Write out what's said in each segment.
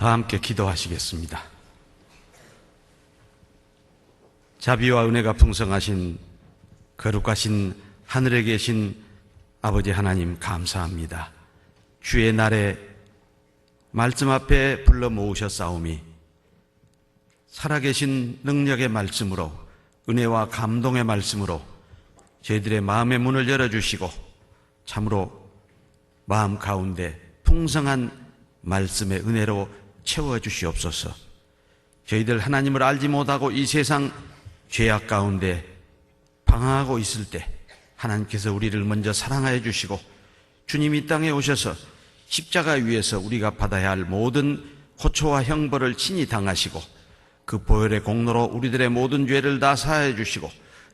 다 함께 기도하시겠습니다. 자비와 은혜가 풍성하신 거룩하신 하늘에 계신 아버지 하나님 감사합니다. 주의 날에 말씀 앞에 불러 모으셨사오니 살아계신 능력의 말씀으로, 은혜와 감동의 말씀으로 저희들의 마음의 문을 열어주시고 참으로 마음 가운데 풍성한 말씀의 은혜로 채워주시옵소서. 저희들 하나님을 알지 못하고 이 세상 죄악 가운데 방황하고 있을 때 하나님께서 우리를 먼저 사랑하여 주시고 주님이 이 땅에 오셔서 십자가 위에서 우리가 받아야 할 모든 고초와 형벌을 친히 당하시고 그 보혈의 공로로 우리들의 모든 죄를 다 사하여 주시고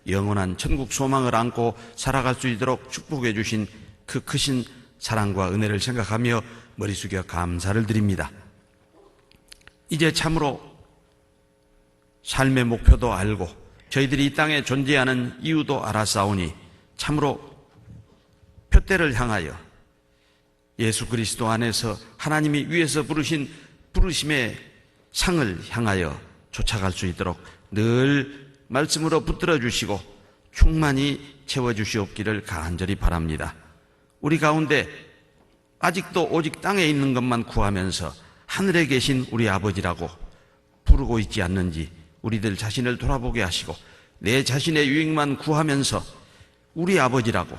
영원한 천국 소망을 안고 살아갈 수 있도록 축복해 주신 그 크신 사랑과 은혜를 생각하며 머리 숙여 감사를 드립니다. 이제 참으로 삶의 목표도 알고 저희들이 이 땅에 존재하는 이유도 알았사오니 참으로 표대를 향하여 예수 그리스도 안에서 하나님이 위에서 부르신 부르심의 상을 향하여 쫓아갈 수 있도록 늘 말씀으로 붙들어 주시고 충만히 채워주시옵기를 간절히 바랍니다. 우리 가운데 아직도 오직 땅에 있는 것만 구하면서 하늘에 계신 우리 아버지라고 부르고 있지 않는지 우리들 자신을 돌아보게 하시고 내 자신의 유익만 구하면서 우리 아버지라고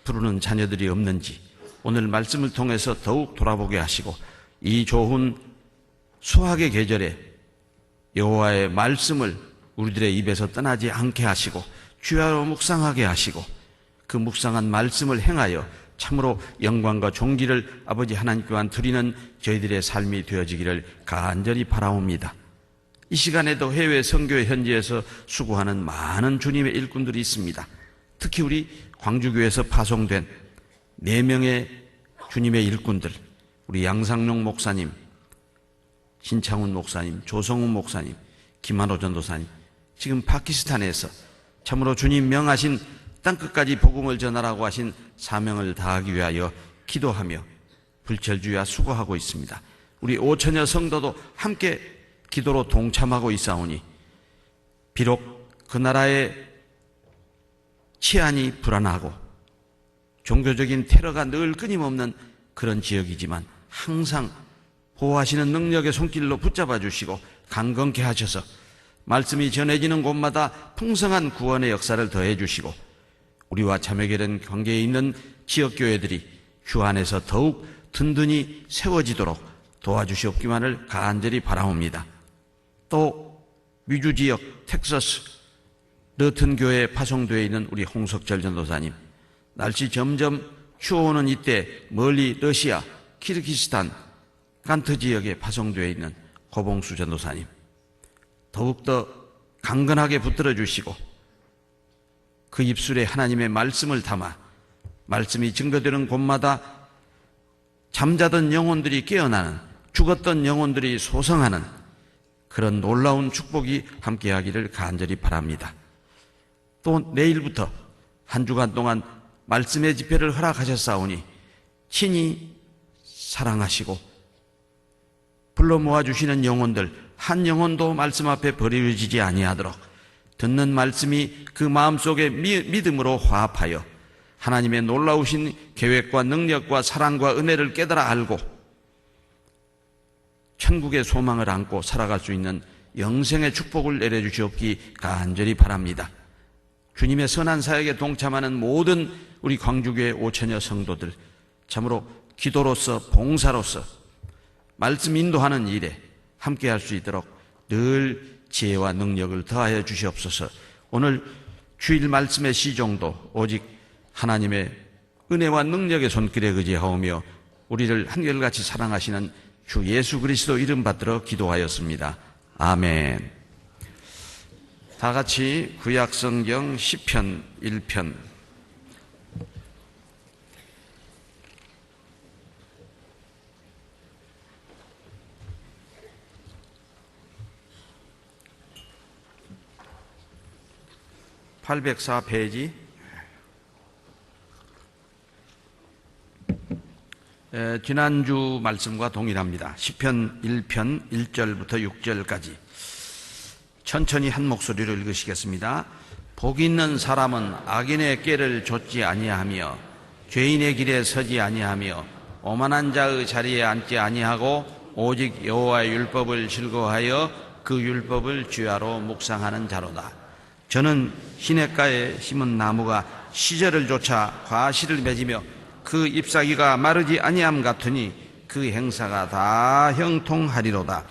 부르는 자녀들이 없는지 오늘 말씀을 통해서 더욱 돌아보게 하시고 이 좋은 수학의 계절에 여호와의 말씀을 우리들의 입에서 떠나지 않게 하시고 주야로 묵상하게 하시고 그 묵상한 말씀을 행하여 참으로 영광과 존귀를 아버지 하나님께만 드리는 저희들의 삶이 되어지기를 간절히 바라옵니다. 이 시간에도 해외 선교회 현지에서 수고하는 많은 주님의 일꾼들이 있습니다. 특히 우리 광주교회에서 파송된 4명의 주님의 일꾼들, 우리 양상용 목사님, 신창훈 목사님, 조성훈 목사님, 김한호 전도사님, 지금 파키스탄에서 참으로 주님 명하신 땅끝까지 복음을 전하라고 하신 사명을 다하기 위하여 기도하며 불철주야 수고하고 있습니다. 우리 5천여 성도도 함께 기도로 동참하고 있사오니 비록 그 나라의 치안이 불안하고 종교적인 테러가 늘 끊임없는 그런 지역이지만 항상 보호하시는 능력의 손길로 붙잡아 주시고 강건케 하셔서 말씀이 전해지는 곳마다 풍성한 구원의 역사를 더해 주시고 우리와 자매결연 관계에 있는 지역교회들이 주 안에서 더욱 든든히 세워지도록 도와주시옵기만을 간절히 바라옵니다. 또 미주 지역 텍사스 러튼 교회에 파송되어 있는 우리 홍석절 전도사님, 날씨 점점 추워오는 이때 멀리 러시아, 키르기스탄, 간트 지역에 파송되어 있는 고봉수 전도사님, 더욱더 강건하게 붙들어 주시고 그 입술에 하나님의 말씀을 담아 말씀이 증거되는 곳마다 잠자던 영혼들이 깨어나는, 죽었던 영혼들이 소생하는 그런 놀라운 축복이 함께하기를 간절히 바랍니다. 또 내일부터 한 주간 동안 말씀의 집회를 허락하셨사오니 친히 사랑하시고 불러 모아주시는 영혼들 한 영혼도 말씀 앞에 버려지지 아니하도록 듣는 말씀이 그 마음속에 믿음으로 화합하여 하나님의 놀라우신 계획과 능력과 사랑과 은혜를 깨달아 알고 천국의 소망을 안고 살아갈 수 있는 영생의 축복을 내려주시옵기 간절히 바랍니다. 주님의 선한 사역에 동참하는 모든 우리 광주교회 5천여 성도들 참으로 기도로서 봉사로서 말씀 인도하는 일에 함께할 수 있도록 늘 지혜와 능력을 더하여 주시옵소서. 오늘 주일 말씀의 시종도 오직 하나님의 은혜와 능력의 손길에 의지하오며 우리를 한결같이 사랑하시는 주 예수 그리스도 이름 받들어 기도하였습니다. 아멘. 다 같이 구약성경 시편 1편 (804페이지) 지난주 말씀과 동일합니다. 시편 1편 1절부터 6절까지 천천히 한 목소리로 읽으시겠습니다. 복 있는 사람은 악인의 꾀를 좇지 아니하며 죄인의 길에 서지 아니하며 오만한 자의 자리에 앉지 아니하고 오직 여호와의 율법을 즐거워하여 그 율법을 주야로 묵상하는 자로다. 저는 시냇가에 심은 나무가 시절을 쫓아 과실을 맺으며 그 잎사귀가 마르지 아니함 같으니 그 행사가 다 형통하리로다.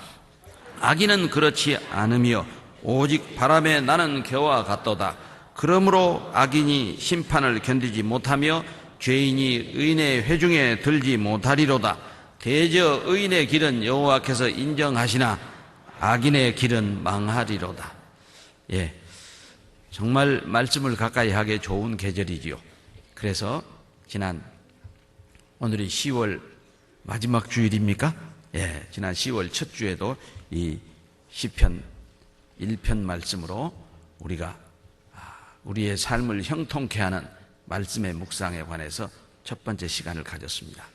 악인은 그렇지 않으며 오직 바람에 나는 겨와 같도다. 그러므로 악인이 심판을 견디지 못하며 죄인이 의인의 회중에 들지 못하리로다. 대저 의인의 길은 여호와께서 인정하시나 악인의 길은 망하리로다. 정말 말씀을 가까이 하기 좋은 계절이지요. 그래서 오늘이 10월 마지막 주일입니까? 지난 10월 첫 주에도 이 시편 1편 말씀으로 우리가 우리의 삶을 형통케 하는 말씀의 묵상에 관해서 첫 번째 시간을 가졌습니다.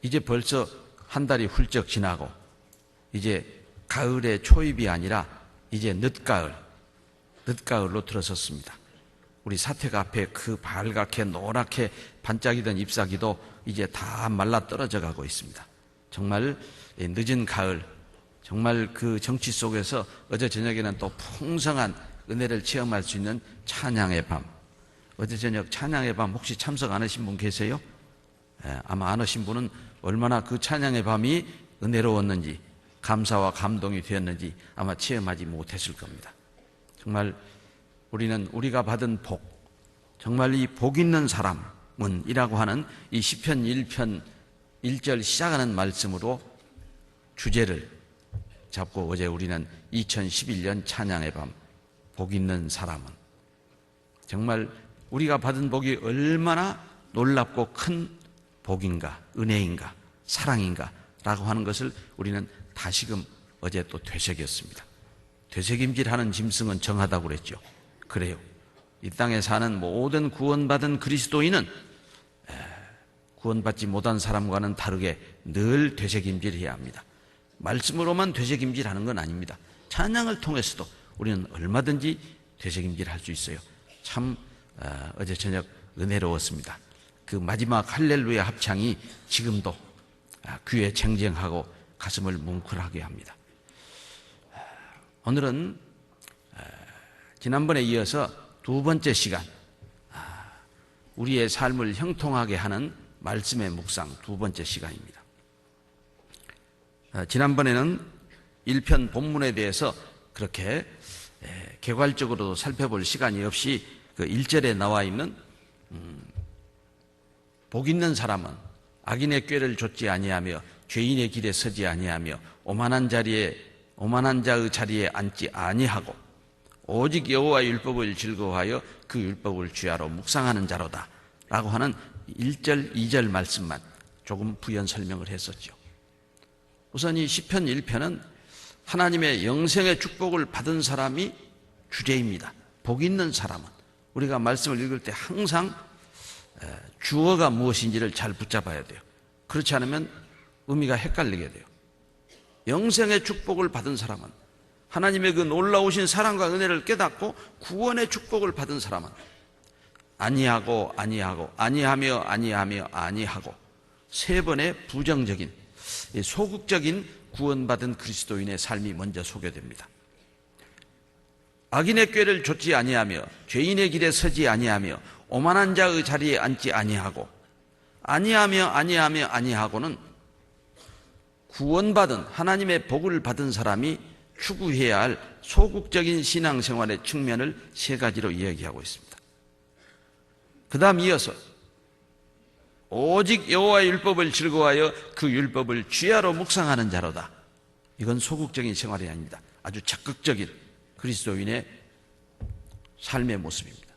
이제 벌써 한 달이 훌쩍 지나고 이제 가을의 초입이 아니라 이제 늦가을로 들어섰습니다. 우리 사택 앞에 그 발갛게 노랗게 반짝이던 잎사귀도 이제 다 말라 떨어져 가고 있습니다. 정말 늦은 가을, 정말 그 정치 속에서 어제 저녁에는 또 풍성한 은혜를 체험할 수 있는 찬양의 밤. 어제 저녁 찬양의 밤 혹시 참석 안 하신 분 계세요? 아마 안 하신 분은 얼마나 그 찬양의 밤이 은혜로웠는지, 감사와 감동이 되었는지 아마 체험하지 못했을 겁니다. 정말 우리는 우리가 받은 복, 정말 이 복 있는 사람은 이라고 하는 이 시편 1편 1절 시작하는 말씀으로 주제를 잡고 어제 우리는 2011년 찬양의 밤, 복 있는 사람은 정말 우리가 받은 복이 얼마나 놀랍고 큰 복인가, 은혜인가, 사랑인가 라고 하는 것을 우리는 다시금 어제 또 되새겼습니다. 되새김질하는 짐승은 정하다고 그랬죠. 그래요. 이 땅에 사는 모든 구원받은 그리스도인은 구원받지 못한 사람과는 다르게 늘 되새김질해야 합니다. 말씀으로만 되새김질하는 건 아닙니다. 찬양을 통해서도 우리는 얼마든지 되새김질할 수 있어요. 참 어제 저녁 은혜로웠습니다. 그 마지막 할렐루야 합창이 지금도 귀에 쟁쟁하고 가슴을 뭉클하게 합니다. 오늘은 지난번에 이어서 두 번째 시간, 우리의 삶을 형통하게 하는 말씀의 묵상 두 번째 시간입니다. 지난번에는 1편 본문에 대해서 그렇게 개괄적으로 살펴볼 시간이 없이 그 1절에 나와 있는 복 있는 사람은 악인의 꾀를 좇지 아니하며 죄인의 길에 서지 아니하며 오만한 자의 자리에 앉지 아니하고 오직 여호와의 율법을 즐거워하여 그 율법을 주야로 묵상하는 자로다 라고 하는 1절, 2절 말씀만 조금 부연 설명을 했었죠. 우선 이 시편 1편은 하나님의 영생의 축복을 받은 사람이 주제입니다. 복 있는 사람은 우리가 말씀을 읽을 때 항상 주어가 무엇인지를 잘 붙잡아야 돼요. 그렇지 않으면 의미가 헷갈리게 돼요. 영생의 축복을 받은 사람은 하나님의 그 놀라우신 사랑과 은혜를 깨닫고 구원의 축복을 받은 사람은 아니하고 세 번의 부정적인 소극적인 구원받은 그리스도인의 삶이 먼저 소개됩니다. 악인의 꾀를 좇지 아니하며 죄인의 길에 서지 아니하며 오만한 자의 자리에 앉지 아니하고는 구원받은 하나님의 복을 받은 사람이 추구해야 할 소극적인 신앙생활의 측면을 세 가지로 이야기하고 있습니다. 그 다음 이어서 오직 여호와의 율법을 즐거워하여 그 율법을 주야로 묵상하는 자로다. 이건 소극적인 생활이 아닙니다. 아주 적극적인 그리스도인의 삶의 모습입니다.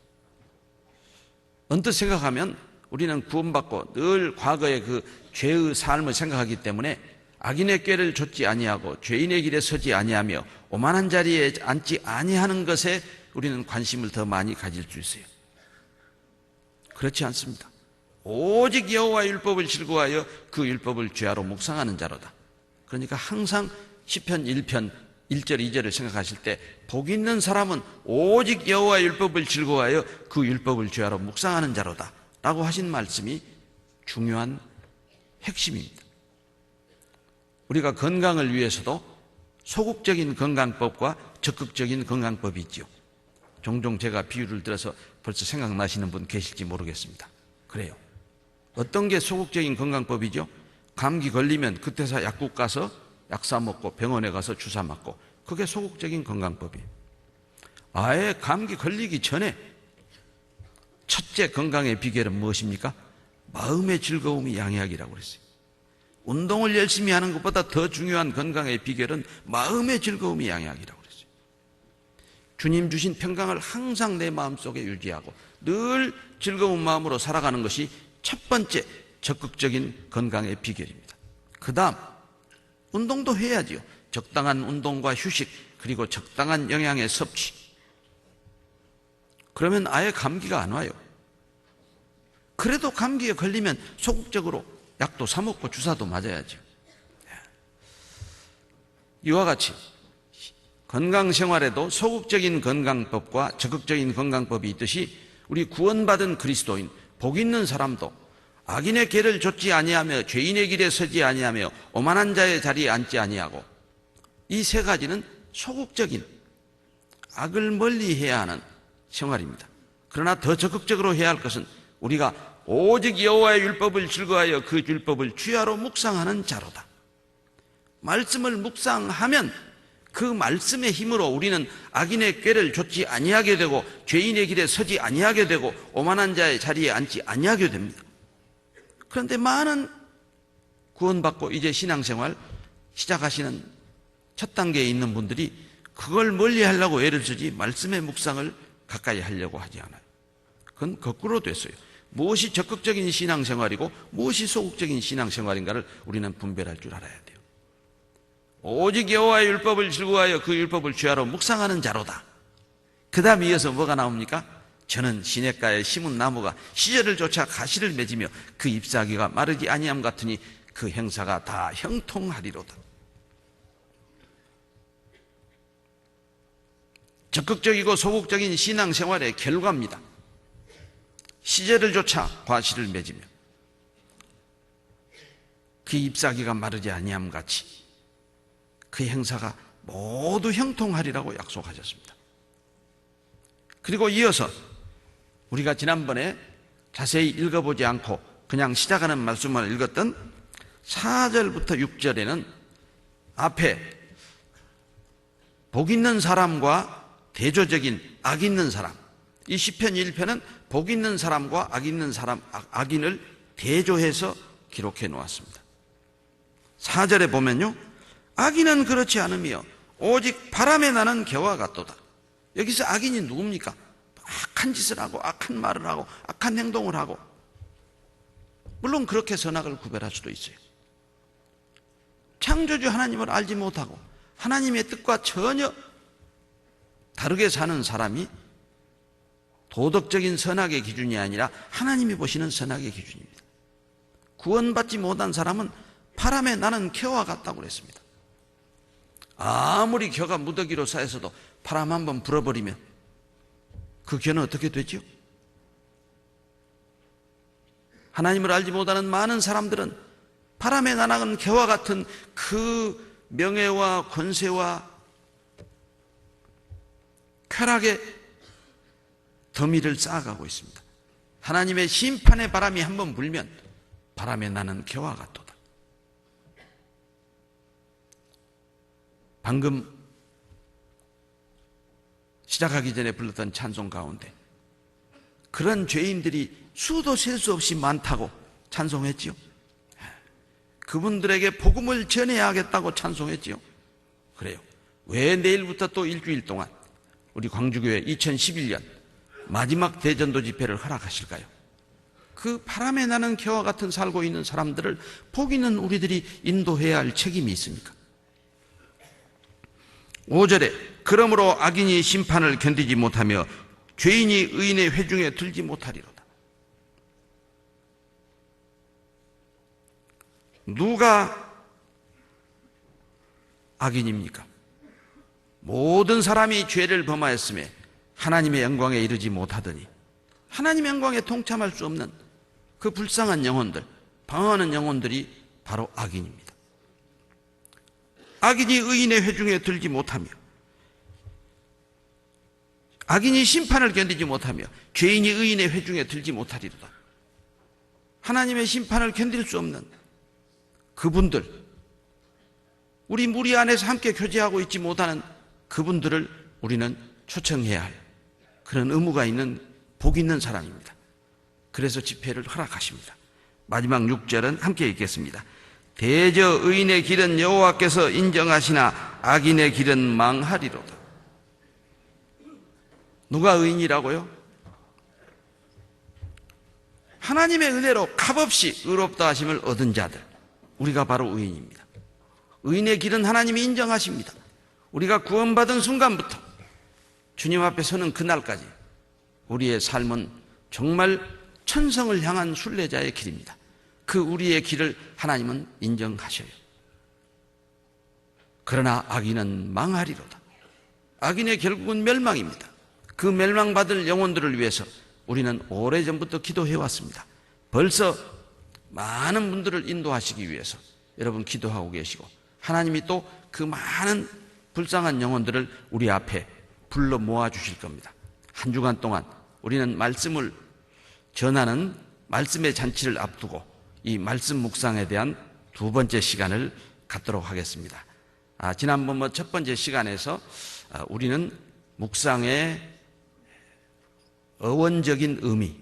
언뜻 생각하면 우리는 구원받고 늘 과거의 그 죄의 삶을 생각하기 때문에 악인의 꾀를 좇지 아니하고 죄인의 길에 서지 아니하며 오만한 자리에 앉지 아니하는 것에 우리는 관심을 더 많이 가질 수 있어요. 그렇지 않습니다. 오직 여호와의 율법을 즐거워하여 그 율법을 죄하로 묵상하는 자로다. 그러니까 항상 시편 1편 1절 2절을 생각하실 때 복 있는 사람은 오직 여호와의 율법을 즐거워하여 그 율법을 죄하로 묵상하는 자로다 라고 하신 말씀이 중요한 핵심입니다. 우리가 건강을 위해서도 소극적인 건강법과 적극적인 건강법이 있죠. 종종 제가 비유를 들어서 벌써 생각나시는 분 계실지 모르겠습니다. 그래요. 어떤 게 소극적인 건강법이죠? 감기 걸리면 그때서 약국 가서 약 사 먹고 병원에 가서 주사 맞고, 그게 소극적인 건강법이에요. 아예 감기 걸리기 전에 첫째 건강의 비결은 무엇입니까? 마음의 즐거움이 양해하기라고 그랬어요. 운동을 열심히 하는 것보다 더 중요한 건강의 비결은 마음의 즐거움이 양해하기라고 그랬어요. 주님 주신 평강을 항상 내 마음속에 유지하고 늘 즐거운 마음으로 살아가는 것이 첫 번째 적극적인 건강의 비결입니다. 그 다음 운동도 해야지요. 적당한 운동과 휴식, 그리고 적당한 영양의 섭취. 그러면 아예 감기가 안 와요. 그래도 감기에 걸리면 소극적으로 약도 사 먹고 주사도 맞아야죠. 이와 같이 건강생활에도 소극적인 건강법과 적극적인 건강법이 있듯이 우리 구원받은 그리스도인, 복 있는 사람도 악인의 길을 좇지 아니하며 죄인의 길에 서지 아니하며 오만한 자의 자리에 앉지 아니하고, 이 세 가지는 소극적인 악을 멀리해야 하는 생활입니다. 그러나 더 적극적으로 해야 할 것은 우리가 오직 여호와의 율법을 즐거워하여 그 율법을 주야로 묵상하는 자로다. 말씀을 묵상하면 그 말씀의 힘으로 우리는 악인의 꾀를 좇지 아니하게 되고 죄인의 길에 서지 아니하게 되고 오만한 자의 자리에 앉지 아니하게 됩니다. 그런데 많은 구원받고 이제 신앙생활 시작하시는 첫 단계에 있는 분들이 그걸 멀리 하려고 애를 쓰지 말씀의 묵상을 가까이 하려고 하지 않아요. 그건 거꾸로 됐어요. 무엇이 적극적인 신앙생활이고 무엇이 소극적인 신앙생활인가를 우리는 분별할 줄 알아야 돼요. 오직 여호와의 율법을 즐거워하여 그 율법을 주야로 묵상하는 자로다. 그 다음 이어서 뭐가 나옵니까? 저는 시냇가에 심은 나무가 시절을 쫓아 가시를 맺으며 그 잎사귀가 마르지 아니함 같으니 그 행사가 다 형통하리로다. 적극적이고 소극적인 신앙생활의 결과입니다. 시절을 쫓아 과실을 맺으며 그 잎사귀가 마르지 아니함 같이 그 행사가 모두 형통하리라고 약속하셨습니다. 그리고 이어서 우리가 지난번에 자세히 읽어보지 않고 그냥 시작하는 말씀만 읽었던 4절부터 6절에는 앞에 복 있는 사람과 대조적인 악 있는 사람, 이 시편 1편은 복 있는 사람과 악 있는 사람, 악인을 대조해서 기록해 놓았습니다. 4절에 보면요, 악인은 그렇지 않으며 오직 바람에 나는 개와 같도다. 여기서 악인이 누굽니까? 악한 짓을 하고 악한 말을 하고 악한 행동을 하고, 물론 그렇게 선악을 구별할 수도 있어요. 창조주 하나님을 알지 못하고 하나님의 뜻과 전혀 다르게 사는 사람이 도덕적인 선악의 기준이 아니라 하나님이 보시는 선악의 기준입니다. 구원받지 못한 사람은 바람에 나는 겨와 같다고 그랬습니다. 아무리 겨가 무더기로 쌓여서도 바람 한번 불어버리면 그 겨는 어떻게 되죠? 하나님을 알지 못하는 많은 사람들은 바람에 나는 겨와 같은 그 명예와 권세와 쾌락의 더미를 쌓아가고 있습니다. 하나님의 심판의 바람이 한번 불면 바람에 나는 겨와 같도다. 방금 시작하기 전에 불렀던 찬송 가운데 그런 죄인들이 수도 셀 수 없이 많다고 찬송했지요. 그분들에게 복음을 전해야 하겠다고 찬송했지요. 그래요. 왜 내일부터 또 일주일 동안 우리 광주교회 2011년 마지막 대전도 집회를 허락하실까요? 그 바람에 나는 겨와 같은 살고 있는 사람들을 복 있는 우리들이 인도해야 할 책임이 있습니까? 5절에 그러므로 악인이 심판을 견디지 못하며 죄인이 의인의 회중에 들지 못하리로다. 누가 악인입니까? 모든 사람이 죄를 범하였음에 하나님의 영광에 이르지 못하더니 하나님의 영광에 동참할 수 없는 그 불쌍한 영혼들, 방황하는 영혼들이 바로 악인입니다. 악인이 의인의 회중에 들지 못하며 악인이 심판을 견디지 못하며 죄인이 의인의 회중에 들지 못하리로다. 하나님의 심판을 견딜 수 없는 그분들, 우리 무리 안에서 함께 교제하고 있지 못하는 그분들을 우리는 초청해야 할 그런 의무가 있는 복 있는 사람입니다. 그래서 집회를 허락하십니다. 마지막 6절은 함께 읽겠습니다. 대저 의인의 길은 여호와께서 인정하시나 악인의 길은 망하리로다. 누가 의인이라고요? 하나님의 은혜로 값없이 의롭다 하심을 얻은 자들, 우리가 바로 의인입니다. 의인의 길은 하나님이 인정하십니다. 우리가 구원받은 순간부터 주님 앞에 서는 그날까지 우리의 삶은 정말 천성을 향한 순례자의 길입니다. 그 우리의 길을 하나님은 인정하셔요. 그러나 악인은 망하리로다. 악인의 결국은 멸망입니다. 그 멸망받을 영혼들을 위해서 우리는 오래전부터 기도해왔습니다. 벌써 많은 분들을 인도하시기 위해서 여러분 기도하고 계시고, 하나님이 또 그 많은 불쌍한 영혼들을 우리 앞에 불러 모아주실 겁니다. 한 주간 동안 우리는 말씀을 전하는 말씀의 잔치를 앞두고 이 말씀 묵상에 대한 두 번째 시간을 갖도록 하겠습니다. 지난번 첫 번째 시간에서 우리는 묵상의 어원적인 의미,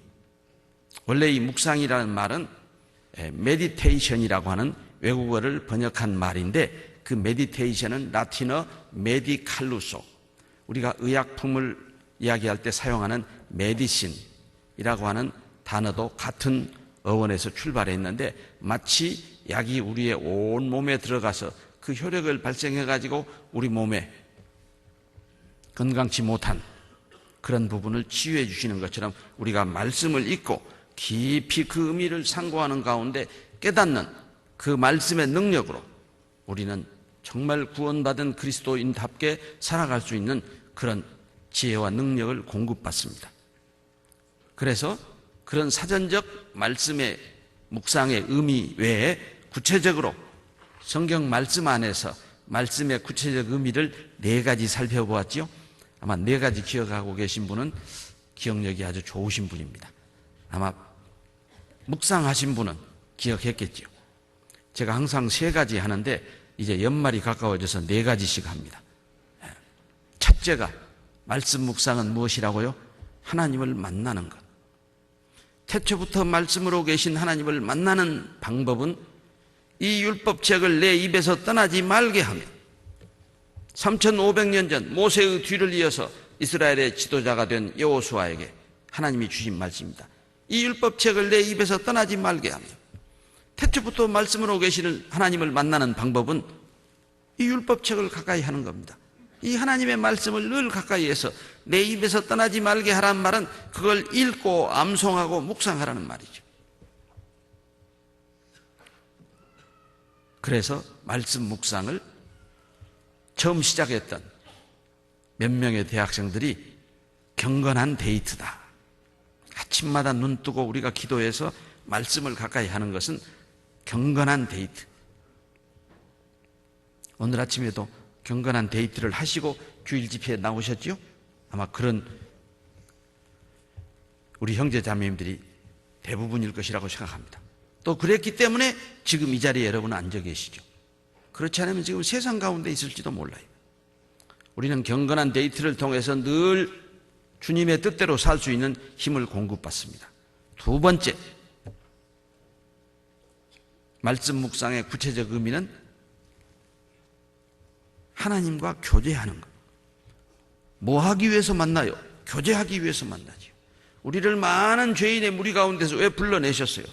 원래 이 묵상이라는 말은 메디테이션이라고 하는 외국어를 번역한 말인데, 그 메디테이션은 라틴어 메디칼루소, 우리가 의약품을 이야기할 때 사용하는 메디신이라고 하는 단어도 같은 어원에서 출발했는데, 마치 약이 우리의 온 몸에 들어가서 그 효력을 발생해 가지고 우리 몸에 건강치 못한 그런 부분을 치유해 주시는 것처럼 우리가 말씀을 읽고 깊이 그 의미를 상고하는 가운데 깨닫는 그 말씀의 능력으로 우리는 정말 구원받은 그리스도인답게 살아갈 수 있는 그런 지혜와 능력을 공급받습니다. 그래서 그런 사전적 말씀의 묵상의 의미 외에 구체적으로 성경 말씀 안에서 말씀의 구체적 의미를 4가지 살펴보았지요. 아마 4가지 기억하고 계신 분은 기억력이 아주 좋으신 분입니다. 아마 묵상하신 분은 기억했겠지요. 제가 항상 3가지 하는데 이제 연말이 가까워져서 4가지씩 합니다. 첫째가 말씀 묵상은 무엇이라고요? 하나님을 만나는 것. 태초부터 말씀으로 계신 하나님을 만나는 방법은 이 율법책을 내 입에서 떠나지 말게 하며, 3500년 전 모세의 뒤를 이어서 이스라엘의 지도자가 된 여호수아에게 하나님이 주신 말씀입니다. 이 율법책을 내 입에서 떠나지 말게 하며, 태초부터 말씀으로 계시는 하나님을 만나는 방법은 이 율법책을 가까이 하는 겁니다. 이 하나님의 말씀을 늘 가까이 해서 내 입에서 떠나지 말게 하라는 말은 그걸 읽고 암송하고 묵상하라는 말이죠. 그래서 말씀 묵상을 처음 시작했던 몇 명의 대학생들이 경건한 데이트다. 아침마다 눈 뜨고 우리가 기도해서 말씀을 가까이 하는 것은 경건한 데이트. 오늘 아침에도 경건한 데이트를 하시고 주일 집회에 나오셨죠? 아마 그런 우리 형제 자매님들이 대부분일 것이라고 생각합니다. 또 그랬기 때문에 지금 이 자리에 여러분은 앉아 계시죠. 그렇지 않으면 지금 세상 가운데 있을지도 몰라요. 우리는 경건한 데이트를 통해서 늘 주님의 뜻대로 살 수 있는 힘을 공급받습니다. 두 번째, 말씀 묵상의 구체적 의미는 하나님과 교제하는 것. 뭐 하기 위해서 만나요? 교제하기 위해서 만나죠. 우리를 많은 죄인의 무리 가운데서 왜 불러내셨어요?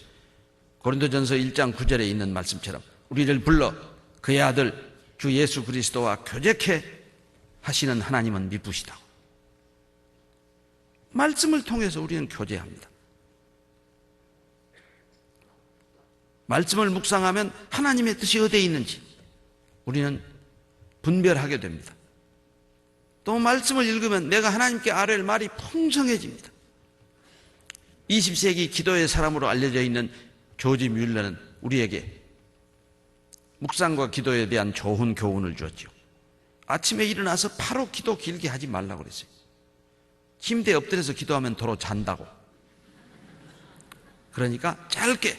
고린도전서 1장 9절에 있는 말씀처럼 우리를 불러 그의 아들 주 예수 그리스도와 교제케 하시는 하나님은 미쁘시다고. 말씀을 통해서 우리는 교제합니다. 말씀을 묵상하면 하나님의 뜻이 어디에 있는지 우리는 분별하게 됩니다. 또 말씀을 읽으면 내가 하나님께 아뢰할 말이 풍성해집니다. 20세기 기도의 사람으로 알려져 있는 조지 뮬러는 우리에게 묵상과 기도에 대한 좋은 교훈을 주었죠. 아침에 일어나서 바로 기도 길게 하지 말라고 그랬어요. 침대에 엎드려서 기도하면 도로 잔다고. 그러니까 짧게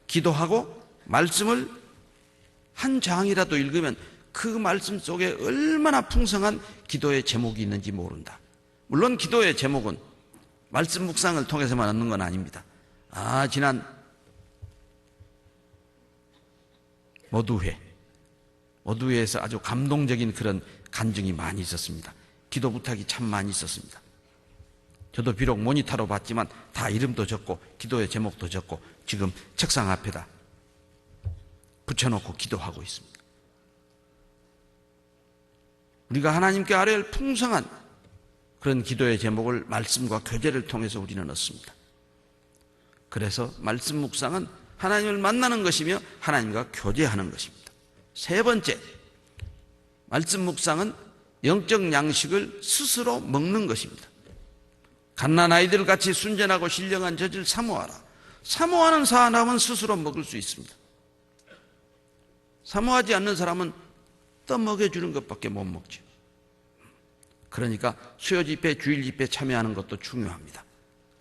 기도하고 말씀을 한 장이라도 읽으면 그 말씀 속에 얼마나 풍성한 기도의 제목이 있는지 모른다. 물론 기도의 제목은 말씀 묵상을 통해서만 얻는 건 아닙니다. 지난 모두회에서 아주 감동적인 그런 간증이 많이 있었습니다. 기도 부탁이 참 많이 있었습니다. 저도 비록 모니터로 봤지만 다 이름도 적고 기도의 제목도 적고 지금 책상 앞에다 붙여놓고 기도하고 있습니다. 우리가 하나님께 아뢰할 풍성한 그런 기도의 제목을 말씀과 교제를 통해서 우리는 얻습니다. 그래서 말씀 묵상은 하나님을 만나는 것이며 하나님과 교제하는 것입니다. 세 번째, 말씀 묵상은 영적 양식을 스스로 먹는 것입니다. 갓난아이들 같이 순전하고 신령한 젖을 사모하라. 사모하는 사람은 스스로 먹을 수 있습니다. 사모하지 않는 사람은 떠먹여주는 것밖에 못 먹죠. 그러니까 수요집회, 주일집회 참여하는 것도 중요합니다.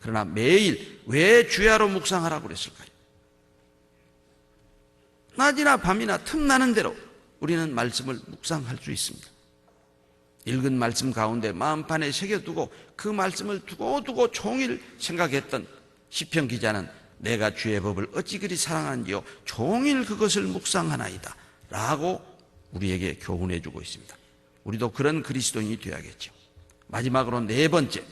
그러나 매일 왜 주야로 묵상하라고 그랬을까요? 낮이나 밤이나 틈나는 대로 우리는 말씀을 묵상할 수 있습니다. 읽은 말씀 가운데 마음판에 새겨두고 그 말씀을 두고 종일 생각했던 시편 기자는 내가 주의 법을 어찌 그리 사랑하는지요 종일 그것을 묵상하나이다 라고 우리에게 교훈해 주고 있습니다. 우리도 그런 그리스도인이 되어야겠죠. 마지막으로 네 번째,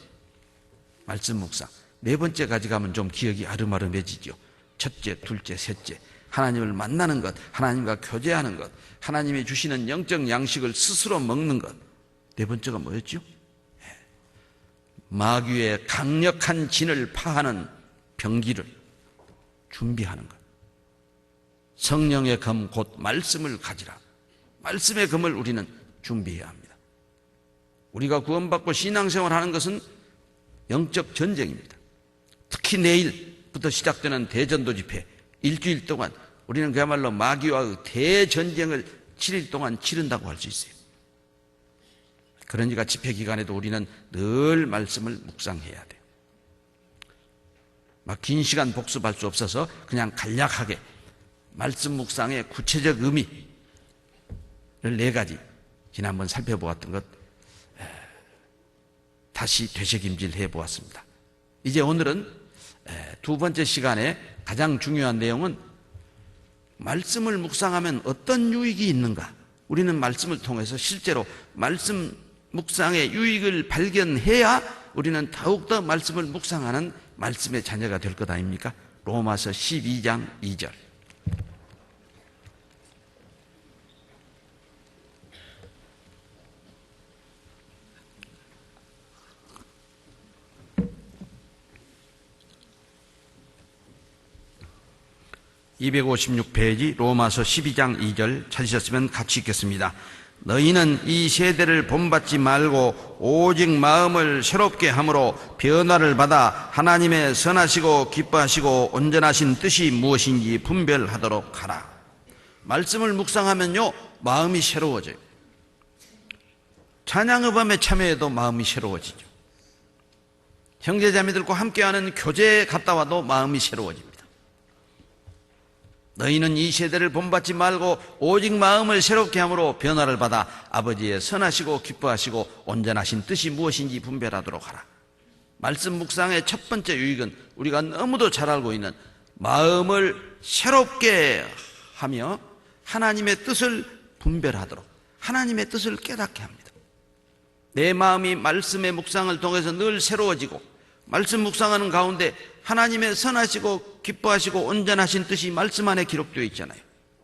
말씀 묵상. 네 번째 가져가면 좀 기억이 아름아름해지죠. 첫째, 둘째, 셋째, 하나님을 만나는 것, 하나님과 교제하는 것, 하나님이 주시는 영적 양식을 스스로 먹는 것. 네 번째가 뭐였죠? 마귀의 강력한 진을 파하는 병기를 준비하는 것. 성령의 검 곧 말씀을 가지라. 말씀의 검을 우리는 준비해야 합니다. 우리가 구원받고 신앙생활하는 것은 영적 전쟁입니다. 특히 내일부터 시작되는 대전도 집회 일주일 동안 우리는 그야말로 마귀와의 대전쟁을 7일 동안 치른다고 할 수 있어요. 그러니까 집회 기간에도 우리는 늘 말씀을 묵상해야 돼요. 막 긴 시간 복습할 수 없어서 그냥 간략하게 말씀 묵상의 구체적 의미를 네 가지 지난번 살펴보았던 것 다시 되새김질 해보았습니다. 이제 오늘은 두 번째 시간에 가장 중요한 내용은 말씀을 묵상하면 어떤 유익이 있는가? 우리는 말씀을 통해서 실제로 말씀 묵상의 유익을 발견해야 우리는 더욱더 말씀을 묵상하는 말씀의 자녀가 될 것 아닙니까? 로마서 12장 2절. (256페이지) 로마서 12장 2절 찾으셨으면 같이 읽겠습니다. 너희는 이 세대를 본받지 말고 오직 마음을 새롭게 함으로 변화를 받아 하나님의 선하시고 기뻐하시고 온전하신 뜻이 무엇인지 분별하도록 하라. 말씀을 묵상하면요 마음이 새로워져요. 찬양의밤에 참여해도 마음이 새로워지죠. 형제자매들과 함께하는 교제에 갔다 와도 마음이 새로워집니다. 너희는 이 세대를 본받지 말고 오직 마음을 새롭게 함으로 변화를 받아 아버지의 선하시고 기뻐하시고 온전하신 뜻이 무엇인지 분별하도록 하라. 말씀 묵상의 첫 번째 유익은 우리가 너무도 잘 알고 있는 마음을 새롭게 하며 하나님의 뜻을 분별하도록, 하나님의 뜻을 깨닫게 합니다. 내 마음이 말씀의 묵상을 통해서 늘 새로워지고 말씀 묵상하는 가운데 하나님의 선하시고 기뻐하시고 온전하신 뜻이 말씀 안에 기록되어 있잖아요.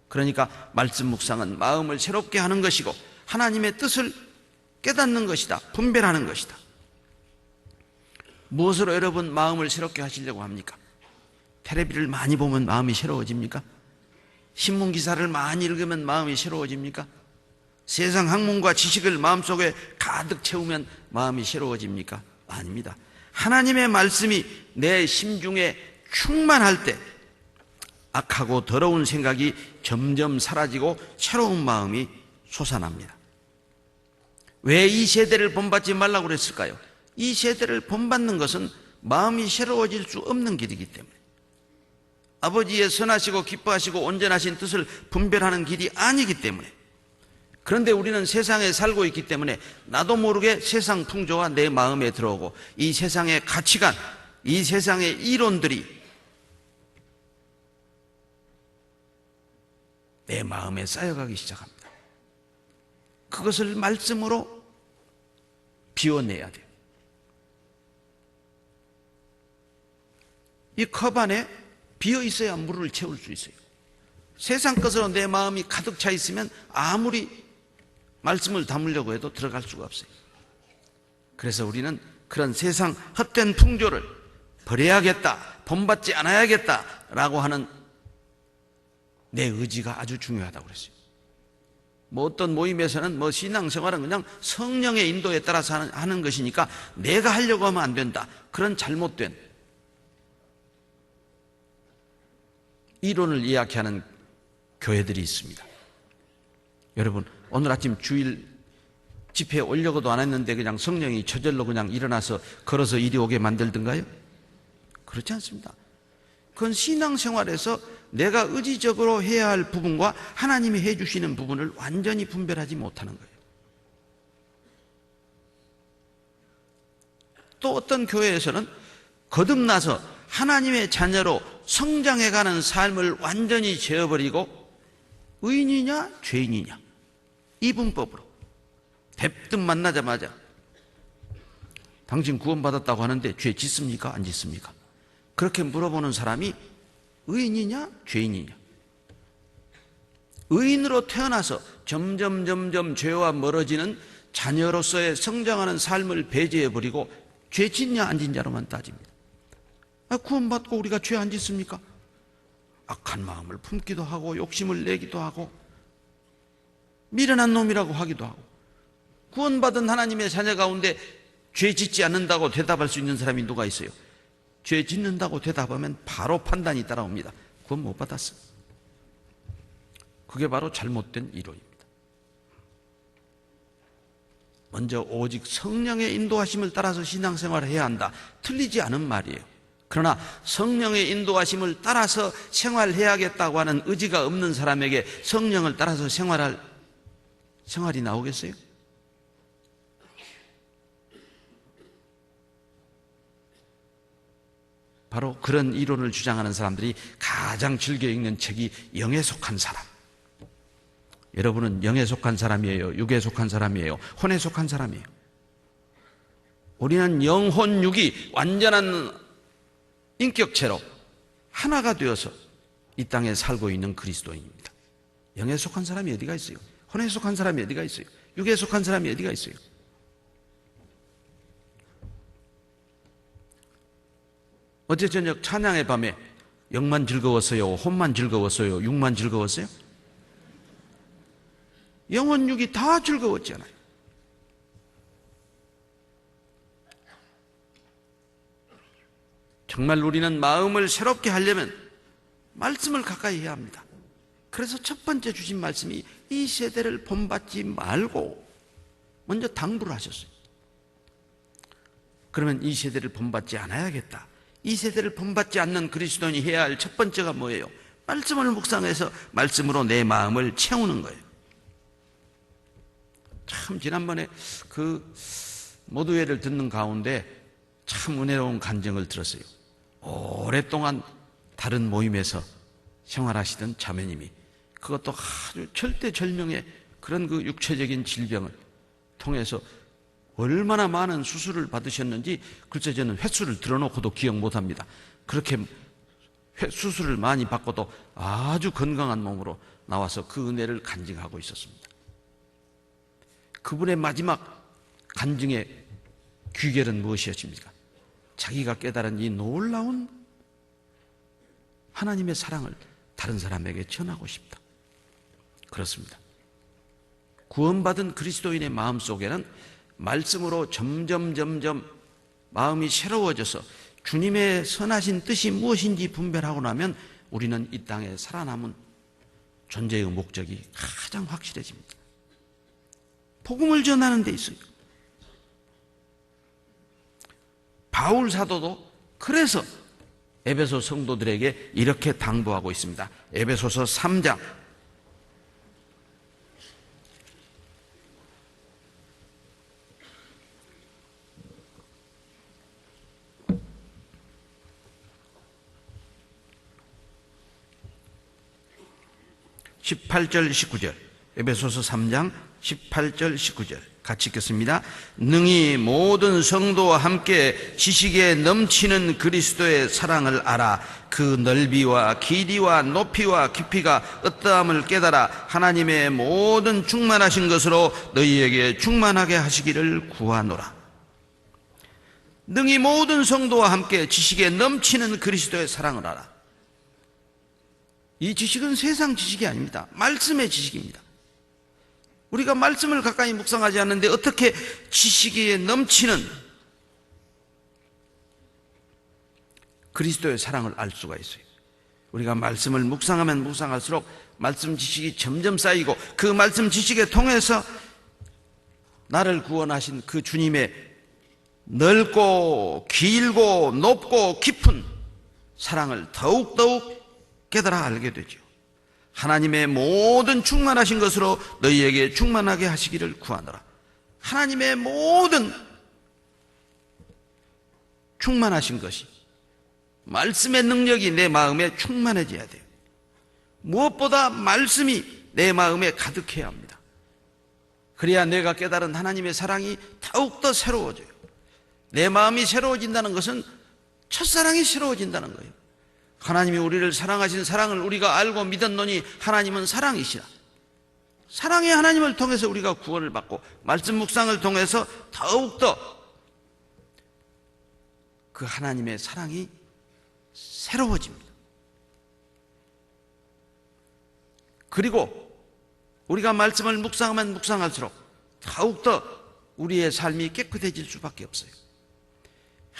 그러니까 말씀 묵상은 마음을 새롭게 하는 것이고 하나님의 뜻을 깨닫는 것이다. 분별하는 것이다. 무엇으로 여러분 마음을 새롭게 하시려고 합니까? 텔레비를 많이 보면 마음이 새로워집니까? 신문 기사를 많이 읽으면 마음이 새로워집니까? 세상 학문과 지식을 마음속에 가득 채우면 마음이 새로워집니까? 아닙니다. 하나님의 말씀이 내 심중에 충만할 때 악하고 더러운 생각이 점점 사라지고 새로운 마음이 솟아납니다. 왜 이 세대를 본받지 말라고 그랬을까요? 이 세대를 본받는 것은 마음이 새로워질 수 없는 길이기 때문에, 아버지의 선하시고 기뻐하시고 온전하신 뜻을 분별하는 길이 아니기 때문에, 그런데 우리는 세상에 살고 있기 때문에 나도 모르게 세상 풍조와 내 마음에 들어오고 이 세상의 가치관, 이 세상의 이론들이 내 마음에 쌓여가기 시작합니다. 그것을 말씀으로 비워내야 돼요. 이 컵 안에 비어 있어야 물을 채울 수 있어요. 세상 것으로 내 마음이 가득 차 있으면 아무리 말씀을 담으려고 해도 들어갈 수가 없어요. 그래서 우리는 그런 세상 헛된 풍조를 버려야겠다, 본받지 않아야겠다라고 하는 내 의지가 아주 중요하다고 그랬어요. 어떤 모임에서는 신앙생활은 그냥 성령의 인도에 따라서 하는 것이니까 내가 하려고 하면 안 된다, 그런 잘못된 이론을 이야기하는 교회들이 있습니다. 여러분, 오늘 아침 주일 집회에 오려고도 안 했는데 그냥 성령이 저절로 그냥 일어나서 걸어서 이리 오게 만들던가요? 그렇지 않습니다. 그건 신앙생활에서 내가 의지적으로 해야 할 부분과 하나님이 해주시는 부분을 완전히 분별하지 못하는 거예요. 또 어떤 교회에서는 거듭나서 하나님의 자녀로 성장해가는 삶을 완전히 재어버리고 의인이냐 죄인이냐 이분법으로 대뜸 만나자마자 당신 구원받았다고 하는데 죄 짓습니까? 안 짓습니까? 그렇게 물어보는 사람이 의인이냐 죄인이냐. 의인으로 태어나서 점점 죄와 멀어지는 자녀로서의 성장하는 삶을 배제해버리고 죄 짓냐 안 짓냐로만 따집니다. 구원받고 우리가 죄 안 짓습니까? 악한 마음을 품기도 하고 욕심을 내기도 하고 미련한 놈이라고 하기도 하고, 구원받은 하나님의 자녀 가운데 죄 짓지 않는다고 대답할 수 있는 사람이 누가 있어요? 죄 짓는다고 대답하면 바로 판단이 따라옵니다. 구원 못 받았어. 그게 바로 잘못된 이론입니다. 먼저 오직 성령의 인도하심을 따라서 신앙생활을 해야 한다, 틀리지 않은 말이에요. 그러나 성령의 인도하심을 따라서 생활해야겠다고 하는 의지가 없는 사람에게 성령을 따라서 생활이 나오겠어요? 바로 그런 이론을 주장하는 사람들이 가장 즐겨 읽는 책이 영에 속한 사람. 여러분은 영에 속한 사람이에요? 육에 속한 사람이에요? 혼에 속한 사람이에요? 우리는 영혼 육이 완전한 인격체로 하나가 되어서 이 땅에 살고 있는 그리스도인입니다. 영에 속한 사람이 어디가 있어요? 혼에 속한 사람이 어디가 있어요? 육에 속한 사람이 어디가 있어요? 어제 저녁 찬양의 밤에 영만 즐거웠어요? 혼만 즐거웠어요? 육만 즐거웠어요? 영혼 육이 다 즐거웠잖아요. 정말 우리는 마음을 새롭게 하려면 말씀을 가까이 해야 합니다. 그래서 첫 번째 주신 말씀이 이 세대를 본받지 말고 먼저 당부를 하셨어요. 그러면 이 세대를 본받지 않아야겠다. 이 세대를 본받지 않는 그리스도인이 해야 할 첫 번째가 뭐예요? 말씀을 묵상해서 말씀으로 내 마음을 채우는 거예요. 참 지난번에 그 모두회를 듣는 가운데 참 은혜로운 간증을 들었어요. 오랫동안 다른 모임에서 생활하시던 자매님이 그것도 아주 절대절명의 그런 그 육체적인 질병을 통해서 얼마나 많은 수술을 받으셨는지 글쎄 저는 횟수를 들어놓고도 기억 못합니다. 그렇게 수술을 많이 받고도 아주 건강한 몸으로 나와서 그 은혜를 간증하고 있었습니다. 그분의 마지막 간증의 귀결은 무엇이었습니까? 자기가 깨달은 이 놀라운 하나님의 사랑을 다른 사람에게 전하고 싶다. 그렇습니다. 구원받은 그리스도인의 마음속에는 말씀으로 점점 마음이 새로워져서 주님의 선하신 뜻이 무엇인지 분별하고 나면 우리는 이 땅에 살아남은 존재의 목적이 가장 확실해집니다. 복음을 전하는 데 있어요. 바울 사도도 그래서 에베소 성도들에게 이렇게 당부하고 있습니다. 에베소서 3장 18절 19절, 에베소서 3장 18절 19절 같이 읽겠습니다. 능히 모든 성도와 함께 지식에 넘치는 그리스도의 사랑을 알아 그 넓이와 길이와 높이와 깊이가 어떠함을 깨달아 하나님의 모든 충만하신 것으로 너희에게 충만하게 하시기를 구하노라. 능히 모든 성도와 함께 지식에 넘치는 그리스도의 사랑을 알아. 이 지식은 세상 지식이 아닙니다. 말씀의 지식입니다. 우리가 말씀을 가까이 묵상하지 않는데 어떻게 지식에 넘치는 그리스도의 사랑을 알 수가 있어요? 우리가 말씀을 묵상하면 묵상할수록 말씀 지식이 점점 쌓이고 그 말씀 지식에 통해서 나를 구원하신 그 주님의 넓고 길고 높고 깊은 사랑을 더욱더욱 깨달아 알게 되죠. 하나님의 모든 충만하신 것으로 너희에게 충만하게 하시기를 구하노라. 하나님의 모든 충만하신 것이 말씀의 능력이 내 마음에 충만해져야 돼요. 무엇보다 말씀이 내 마음에 가득해야 합니다. 그래야 내가 깨달은 하나님의 사랑이 더욱더 새로워져요. 내 마음이 새로워진다는 것은 첫사랑이 새로워진다는 거예요. 하나님이 우리를 사랑하신 사랑을 우리가 알고 믿었노니 하나님은 사랑이시라. 사랑의 하나님을 통해서 우리가 구원을 받고 말씀 묵상을 통해서 더욱더 그 하나님의 사랑이 새로워집니다. 그리고 우리가 말씀을 묵상하면 묵상할수록 더욱더 우리의 삶이 깨끗해질 수밖에 없어요.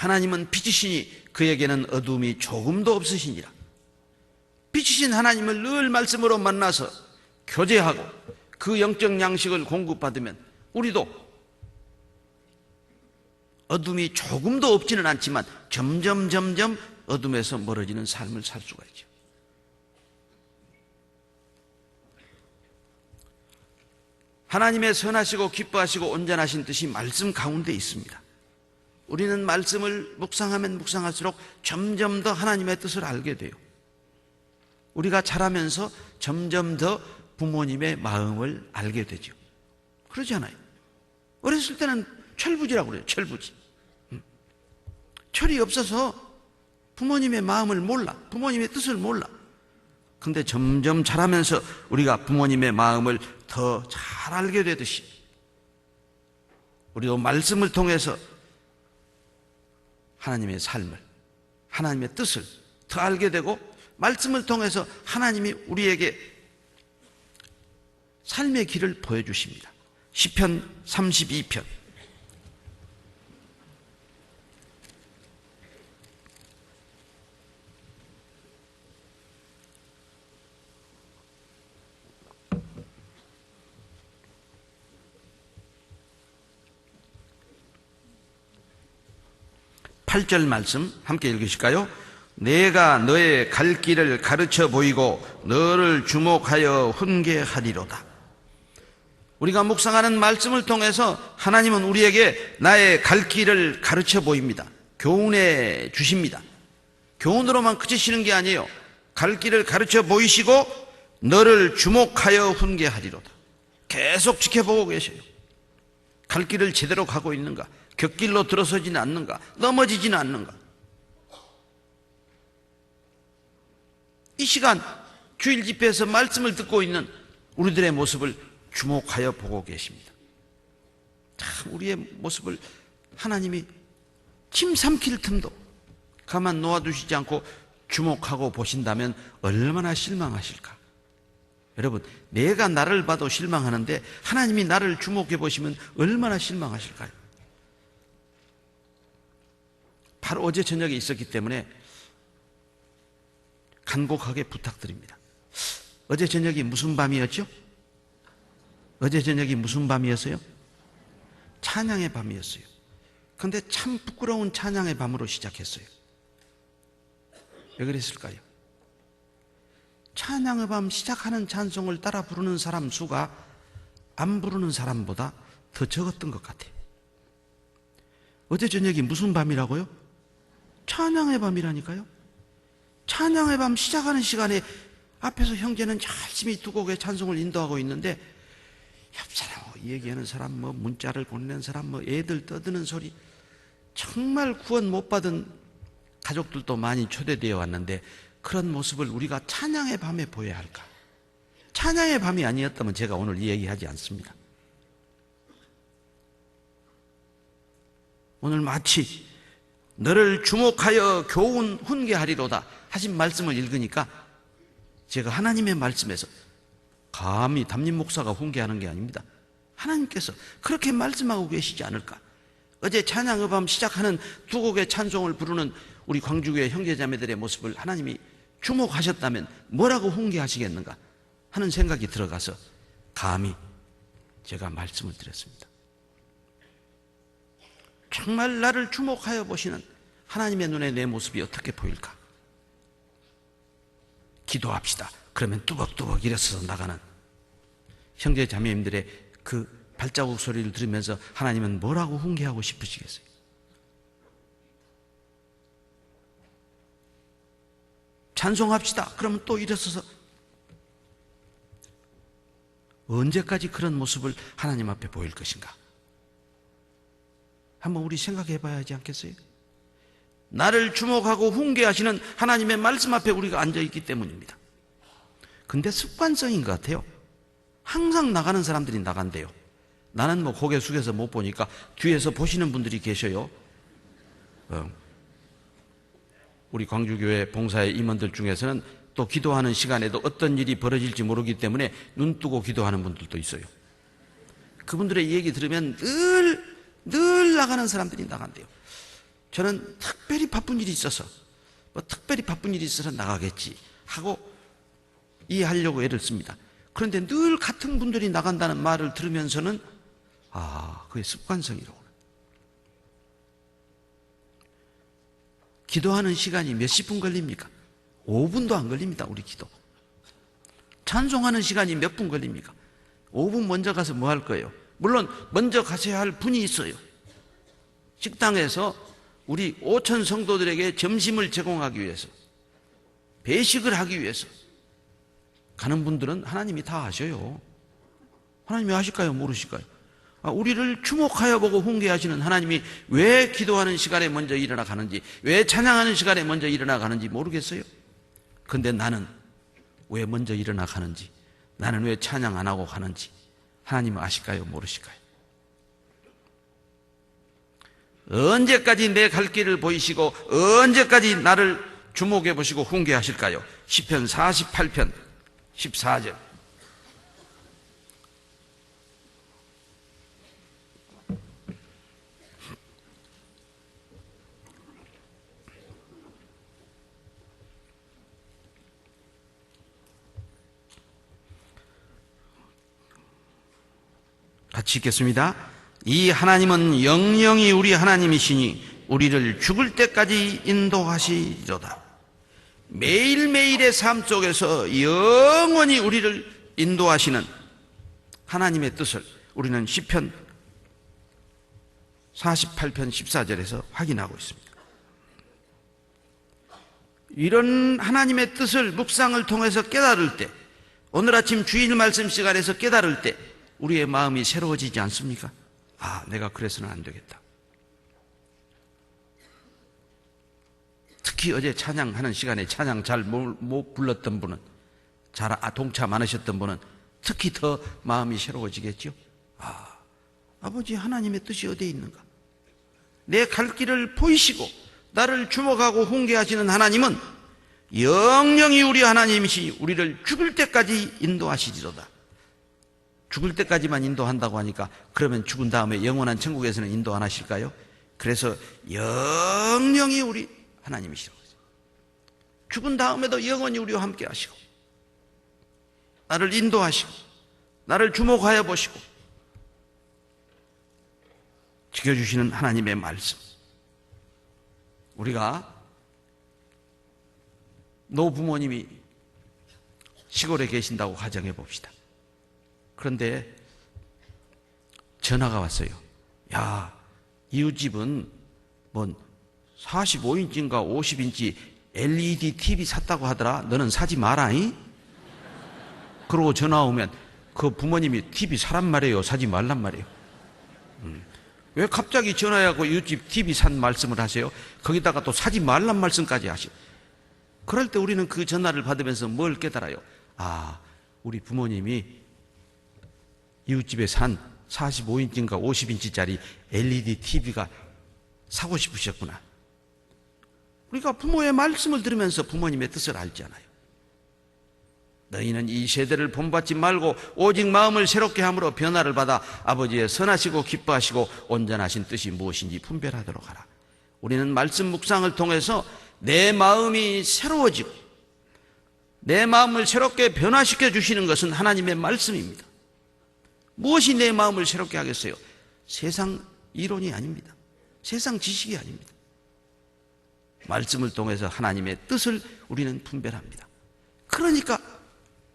하나님은 빛이시니 그에게는 어둠이 조금도 없으시니라. 빛이신 하나님을 늘 말씀으로 만나서 교제하고 그 영적 양식을 공급받으면 우리도 어둠이 조금도 없지는 않지만 점점 어둠에서 멀어지는 삶을 살 수가 있죠. 하나님의 선하시고 기뻐하시고 온전하신 뜻이 말씀 가운데 있습니다. 우리는 말씀을 묵상하면 묵상할수록 점점 더 하나님의 뜻을 알게 돼요. 우리가 자라면서 점점 더 부모님의 마음을 알게 되죠. 그러지 않아요? 어렸을 때는 철부지라고 그래요. 철부지. 철이 없어서 부모님의 마음을 몰라. 부모님의 뜻을 몰라. 근데 점점 자라면서 우리가 부모님의 마음을 더 잘 알게 되듯이 우리도 말씀을 통해서 하나님의 삶을, 하나님의 뜻을 더 알게 되고 말씀을 통해서 하나님이 우리에게 삶의 길을 보여주십니다. 시편 32편 8절 말씀 함께 읽으실까요? 내가 너의 갈 길을 가르쳐 보이고 너를 주목하여 훈계하리로다. 우리가 묵상하는 말씀을 통해서 하나님은 우리에게 나의 갈 길을 가르쳐 보입니다. 교훈해 주십니다. 교훈으로만 그치시는 게 아니에요. 갈 길을 가르쳐 보이시고 너를 주목하여 훈계하리로다. 계속 지켜보고 계셔요. 갈 길을 제대로 가고 있는가? 곁길로 들어서지는 않는가? 넘어지지는 않는가? 이 시간 주일 집회에서 말씀을 듣고 있는 우리들의 모습을 주목하여 보고 계십니다. 참 우리의 모습을 하나님이 침 삼킬 틈도 가만 놓아두시지 않고 주목하고 보신다면 얼마나 실망하실까? 여러분, 내가 나를 봐도 실망하는데 하나님이 나를 주목해 보시면 얼마나 실망하실까요? 바로 어제 저녁에 있었기 때문에 간곡하게 부탁드립니다. 어제 저녁이 무슨 밤이었죠? 어제 저녁이 무슨 밤이었어요? 찬양의 밤이었어요. 그런데 참 부끄러운 찬양의 밤으로 시작했어요. 왜 그랬을까요? 찬양의 밤 시작하는 찬송을 따라 부르는 사람 수가 안 부르는 사람보다 더 적었던 것 같아요. 어제 저녁이 무슨 밤이라고요? 찬양의 밤이라니까요. 찬양의 밤 시작하는 시간에 앞에서 형제는 열심히 두 곡의 찬송을 인도하고 있는데 옆 사람, 얘기하는 사람, 문자를 보내는 사람, 애들 떠드는 소리, 정말 구원 못 받은 가족들도 많이 초대되어 왔는데 그런 모습을 우리가 찬양의 밤에 보여야 할까? 찬양의 밤이 아니었다면 제가 오늘 이 얘기하지 않습니다. 오늘 마치 너를 주목하여 교훈 훈계하리로다 하신 말씀을 읽으니까 제가 하나님의 말씀에서 감히 담임 목사가 훈계하는 게 아닙니다. 하나님께서 그렇게 말씀하고 계시지 않을까? 어제 찬양의 밤 시작하는 두 곡의 찬송을 부르는 우리 광주교회 형제자매들의 모습을 하나님이 주목하셨다면 뭐라고 훈계하시겠는가 하는 생각이 들어가서 감히 제가 말씀을 드렸습니다. 정말 나를 주목하여 보시는 하나님의 눈에 내 모습이 어떻게 보일까? 기도합시다. 그러면 뚜벅뚜벅 일어서서 나가는 형제 자매님들의 그 발자국 소리를 들으면서 하나님은 뭐라고 훈계하고 싶으시겠어요? 찬송합시다. 그러면 또 일어서서 언제까지 그런 모습을 하나님 앞에 보일 것인가? 한번 우리 생각해 봐야 하지 않겠어요? 나를 주목하고 훈계하시는 하나님의 말씀 앞에 우리가 앉아있기 때문입니다. 근데 습관성인 것 같아요. 항상 나가는 사람들이 나간대요. 나는 고개 숙여서 못 보니까 뒤에서 보시는 분들이 계셔요. 우리 광주교회 봉사의 임원들 중에서는 또 기도하는 시간에도 어떤 일이 벌어질지 모르기 때문에 눈 뜨고 기도하는 분들도 있어요. 그분들의 얘기 들으면 늘 나가는 사람들이 나간대요. 저는 특별히 바쁜 일이 있어서 나가겠지 하고 이해하려고 애를 씁니다. 그런데 늘 같은 분들이 나간다는 말을 들으면서는 그게 습관성이라고. 기도하는 시간이 몇십 분 걸립니까? 5분도 안 걸립니다. 우리 기도. 찬송하는 시간이 몇 분 걸립니까? 5분 먼저 가서 뭐 할 거예요? 물론 먼저 가셔야 할 분이 있어요. 식당에서 우리 5천 성도들에게 점심을 제공하기 위해서, 배식을 하기 위해서 가는 분들은 하나님이 다 아셔요. 하나님이 아실까요? 모르실까요? 우리를 주목하여 보고 훈계하시는 하나님이 왜 기도하는 시간에 먼저 일어나 가는지, 왜 찬양하는 시간에 먼저 일어나 가는지 모르겠어요. 그런데 나는 왜 먼저 일어나 가는지, 나는 왜 찬양 안 하고 가는지 하나님은 아실까요? 모르실까요? 언제까지 내 갈 길을 보이시고 언제까지 나를 주목해 보시고 훈계하실까요? 시편 48편 14절. 같이 읽겠습니다. 이 하나님은 영영이 우리 하나님이시니 우리를 죽을 때까지 인도하시리로다. 매일매일의 삶 속에서 영원히 우리를 인도하시는 하나님의 뜻을 우리는 시편 48편 14절에서 확인하고 있습니다. 이런 하나님의 뜻을 묵상을 통해서 깨달을 때, 오늘 아침 주일 말씀 시간에서 깨달을 때 우리의 마음이 새로워지지 않습니까? 내가 그래서는 안 되겠다. 특히 어제 찬양하는 시간에 찬양 잘 못 불렀던 분은, 잘 동참 안 하셨던 분은 특히 더 마음이 새로워지겠죠. 아버지 하나님의 뜻이 어디에 있는가? 내 갈 길을 보이시고 나를 주목하고 훈계하시는 하나님은 영영이 우리 하나님이시 우리를 죽을 때까지 인도하시리로다. 죽을 때까지만 인도한다고 하니까 그러면 죽은 다음에 영원한 천국에서는 인도 안 하실까요? 그래서 영영이 우리 하나님이시라고 했어요. 죽은 다음에도 영원히 우리와 함께 하시고 나를 인도하시고 나를 주목하여 보시고 지켜주시는 하나님의 말씀. 우리가 노부모님이 시골에 계신다고 가정해 봅시다. 그런데 전화가 왔어요. 야, 이웃집은 뭔 45인치인가 50인치 LED TV 샀다고 하더라. 너는 사지 마라잉? 그러고 전화 오면 그 부모님이 TV 사란 말이에요, 사지 말란 말이에요? 왜 갑자기 전화하고 이웃집 TV 산 말씀을 하세요? 거기다가 또 사지 말란 말씀까지 하시고. 그럴 때 우리는 그 전화를 받으면서 뭘 깨달아요? 아, 우리 부모님이 이웃집에 산 45인치인가 50인치짜리 LED TV가 사고 싶으셨구나. 우리가 부모의 말씀을 들으면서 부모님의 뜻을 알잖아요. 너희는 이 세대를 본받지 말고 오직 마음을 새롭게 함으로 변화를 받아 아버지의 선하시고 기뻐하시고 온전하신 뜻이 무엇인지 분별하도록 하라. 우리는 말씀 묵상을 통해서 내 마음이 새로워지고 내 마음을 새롭게 변화시켜 주시는 것은 하나님의 말씀입니다. 무엇이 내 마음을 새롭게 하겠어요? 세상 이론이 아닙니다. 세상 지식이 아닙니다. 말씀을 통해서 하나님의 뜻을 우리는 분별합니다. 그러니까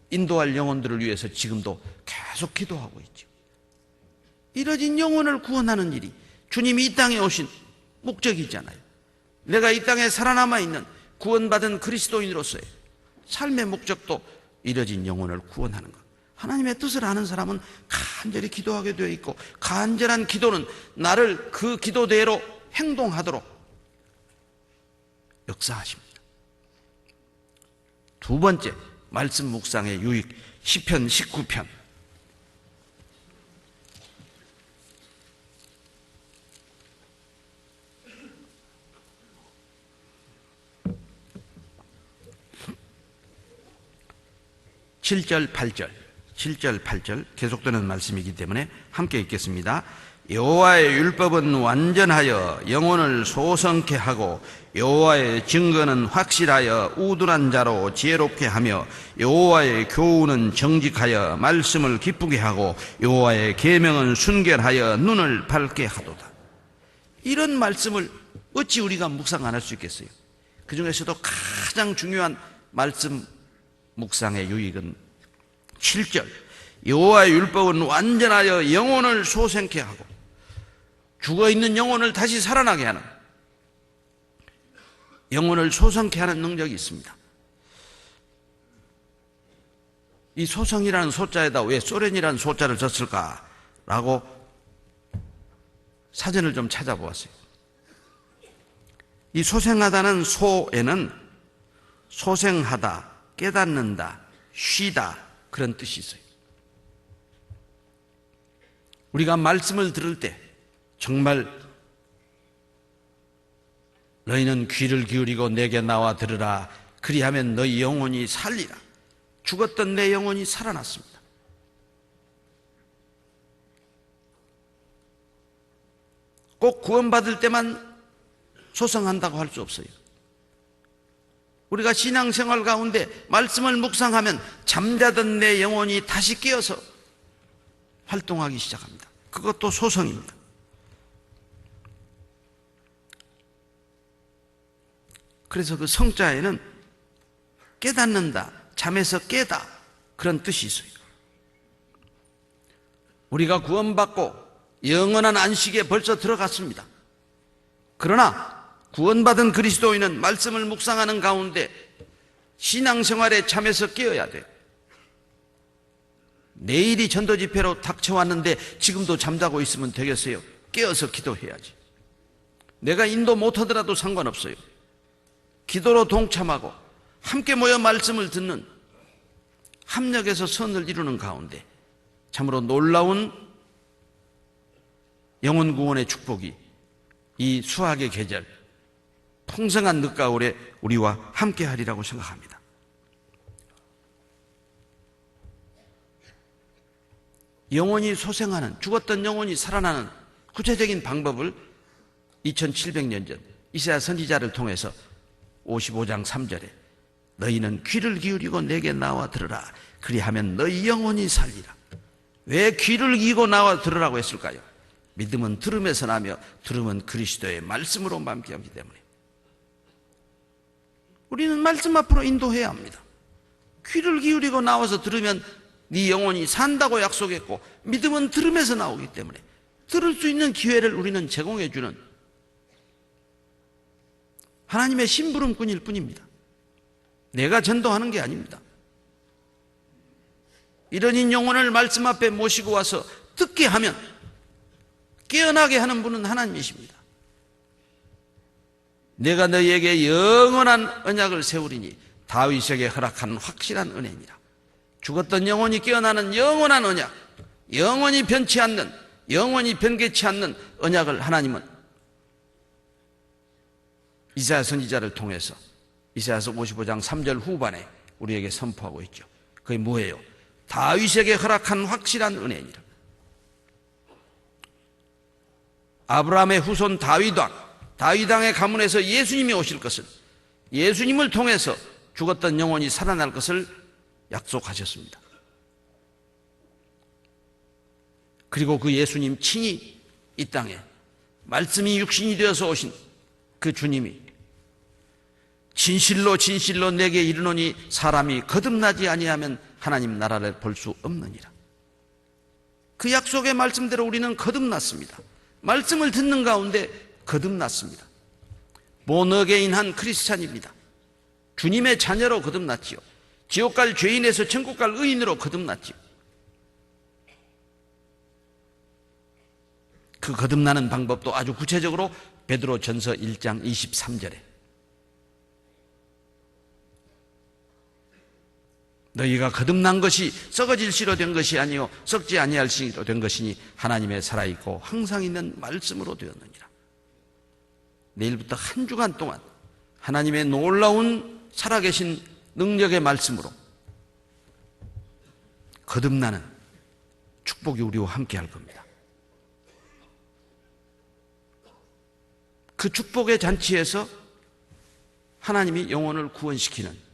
인도할 영혼들을 위해서 지금도 계속 기도하고 있죠. 이뤄진 영혼을 구원하는 일이 주님이 이 땅에 오신 목적이잖아요. 내가 이 땅에 살아남아 있는 구원받은 그리스도인으로서의 삶의 목적도 이뤄진 영혼을 구원하는 것. 하나님의 뜻을 아는 사람은 간절히 기도하게 되어 있고 간절한 기도는 나를 그 기도대로 행동하도록 역사하십니다. 두 번째, 말씀 묵상의 유익, 시편 19편. (7절) (8절) 7절, 8절 계속되는 말씀이기 때문에 함께 읽겠습니다. 여호와의 율법은 완전하여 영혼을 소성케 하고 여호와의 증거는 확실하여 우둔한 자로 지혜롭게 하며 여호와의 교훈은 정직하여 말씀을 기쁘게 하고 여호와의 계명은 순결하여 눈을 밝게 하도다. 이런 말씀을 어찌 우리가 묵상 안 할 수 있겠어요? 그 중에서도 가장 중요한 말씀 묵상의 유익은 7절 여호와의 율법은 완전하여 영혼을 소생케 하고 죽어있는 영혼을 다시 살아나게 하는, 영혼을 소생케 하는 능력이 있습니다. 이 소성이라는 소자에다 왜 소련이라는 소자를 썼을까라고 사전을 좀 찾아보았어요. 이 소생하다는 소에는 소생하다, 깨닫는다, 쉬다 그런 뜻이 있어요. 우리가 말씀을 들을 때 정말 너희는 귀를 기울이고 내게 나와 들으라. 그리하면 너희 영혼이 살리라. 죽었던 내 영혼이 살아났습니다. 꼭 구원받을 때만 소성한다고 할 수 없어요. 우리가 신앙생활 가운데 말씀을 묵상하면 잠자던 내 영혼이 다시 깨어서 활동하기 시작합니다. 그것도 소성입니다. 그래서 그 성자에는 깨닫는다, 잠에서 깨다 그런 뜻이 있어요. 우리가 구원받고 영원한 안식에 벌써 들어갔습니다. 그러나 구원받은 그리스도인은 말씀을 묵상하는 가운데 신앙생활에 잠에서 깨어야 돼요. 내일이 전도집회로 닥쳐왔는데 지금도 잠자고 있으면 되겠어요? 깨어서 기도해야지. 내가 인도 못하더라도 상관없어요. 기도로 동참하고 함께 모여 말씀을 듣는, 합력해서 선을 이루는 가운데 참으로 놀라운 영혼 구원의 축복이 이 수학의 계절, 풍성한 늦가을에 우리와 함께 하리라고 생각합니다. 영혼이 소생하는, 죽었던 영혼이 살아나는 구체적인 방법을 2700년 전 이사야 선지자를 통해서 55장 3절에 너희는 귀를 기울이고 내게 나와 들으라. 그리하면 너희 영혼이 살리라. 왜 귀를 기울이고 나와 들으라고 했을까요? 믿음은 들음에서 나며 들음은 그리스도의 말씀으로 만비하기 때문에 우리는 말씀 앞으로 인도해야 합니다. 귀를 기울이고 나와서 들으면 네 영혼이 산다고 약속했고 믿음은 들음에서 나오기 때문에 들을 수 있는 기회를 우리는 제공해 주는 하나님의 심부름꾼일 뿐입니다. 내가 전도하는 게 아닙니다. 이런 영혼을 말씀 앞에 모시고 와서 듣게 하면 깨어나게 하는 분은 하나님이십니다. 내가 너희에게 영원한 언약을 세우리니 다윗에게 허락한 확실한 은혜니라. 죽었던 영혼이 깨어나는 영원한 언약, 영원히 변치 않는, 영원히 변개치 않는 언약을 하나님은 이사야 선지자를 통해서 이사야서 55장 3절 후반에 우리에게 선포하고 있죠. 그게 뭐예요? 다윗에게 허락한 확실한 은혜니라. 아브라함의 후손 다윗왕의 가문에서 예수님이 오실 것을, 예수님을 통해서 죽었던 영혼이 살아날 것을 약속하셨습니다. 그리고 그 예수님 친히 이 땅에 말씀이 육신이 되어서 오신 그 주님이 진실로 진실로 내게 이르노니 사람이 거듭나지 아니하면 하나님 나라를 볼 수 없느니라. 그 약속의 말씀대로 우리는 거듭났습니다. 말씀을 듣는 가운데 거듭났습니다. 본어게인한 크리스찬입니다. 주님의 자녀로 거듭났지요. 지옥 갈 죄인에서 천국 갈 의인으로 거듭났지요. 그 거듭나는 방법도 아주 구체적으로 베드로전서 1장 23절에 너희가 거듭난 것이 썩어질 씨로 된 것이 아니요 썩지 아니할 씨로 된 것이니 하나님의 살아있고 항상 있는 말씀으로 되었느니라. 내일부터 한 주간 동안 하나님의 놀라운 살아계신 능력의 말씀으로 거듭나는 축복이 우리와 함께 할 겁니다. 그 축복의 잔치에서 하나님이 영혼을 구원시키는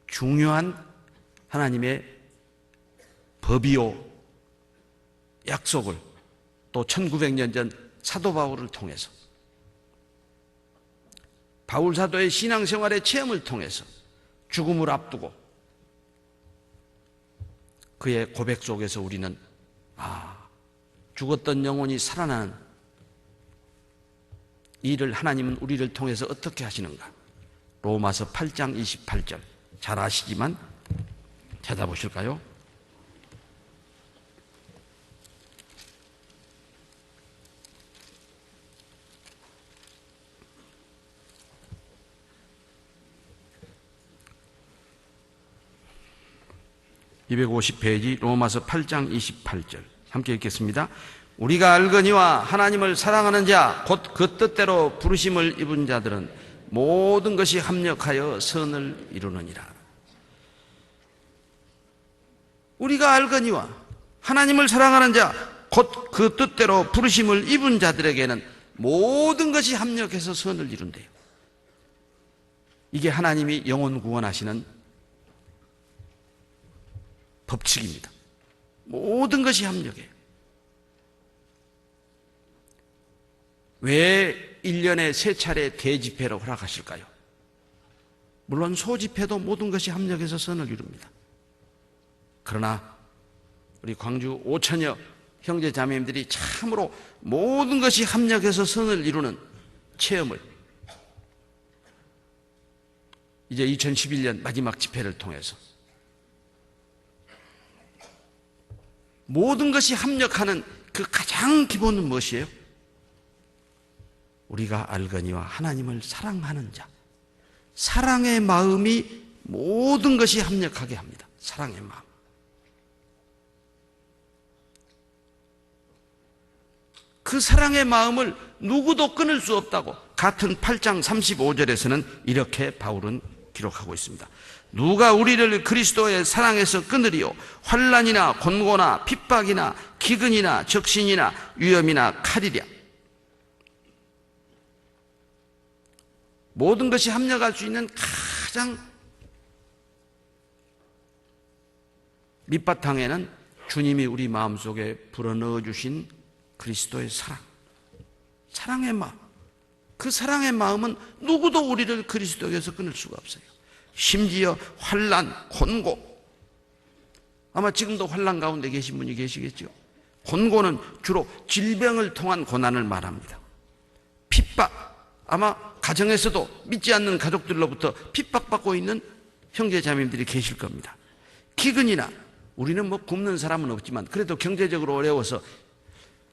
중요한 하나님의 법이요 약속을 또 1900년 전 사도 바울을 통해서 바울 사도의 신앙생활의 체험을 통해서 죽음을 앞두고 그의 고백 속에서 우리는 죽었던 영혼이 살아나는 일을 하나님은 우리를 통해서 어떻게 하시는가? 로마서 8장 28절 잘 아시지만 찾아보실까요? (250페이지) 로마서 8장 28절 함께 읽겠습니다. 우리가 알거니와 하나님을 사랑하는 자 곧 그 뜻대로 부르심을 입은 자들은 모든 것이 합력하여 선을 이루느니라. 우리가 알거니와 하나님을 사랑하는 자 곧 그 뜻대로 부르심을 입은 자들에게는 모든 것이 합력해서 선을 이룬대요. 이게 하나님이 영혼 구원하시는 법칙입니다. 모든 것이 합력해요. 왜 1년에 3차례 대집회로 허락하실까요? 물론 소집회도 모든 것이 합력해서 선을 이룹니다. 그러나 우리 광주 5천여 형제 자매님들이 참으로 모든 것이 합력해서 선을 이루는 체험을 이제 2011년 마지막 집회를 통해서 모든 것이 합력하는 그 가장 기본은 무엇이에요? 우리가 알거니와 하나님을 사랑하는 자, 사랑의 마음이 모든 것이 합력하게 합니다. 사랑의 마음. 그 사랑의 마음을 누구도 끊을 수 없다고 같은 8장 35절에서는 이렇게 바울은 기록하고 있습니다. 누가 우리를 그리스도의 사랑에서 끊으리요? 환난이나 곤고나 핍박이나 기근이나 적신이나 위험이나 칼이랴. 모든 것이 합력할 수 있는 가장 밑바탕에는 주님이 우리 마음속에 불어넣어 주신 그리스도의 사랑의 마음. 그 사랑의 마음은 누구도 우리를 그리스도에서 끊을 수가 없어요. 심지어 환난, 곤고, 아마 지금도 환난 가운데 계신 분이 계시겠죠. 곤고는 주로 질병을 통한 고난을 말합니다. 핍박, 아마 가정에서도 믿지 않는 가족들로부터 핍박받고 있는 형제자매님들이 계실 겁니다. 기근이나, 우리는 뭐 굶는 사람은 없지만 그래도 경제적으로 어려워서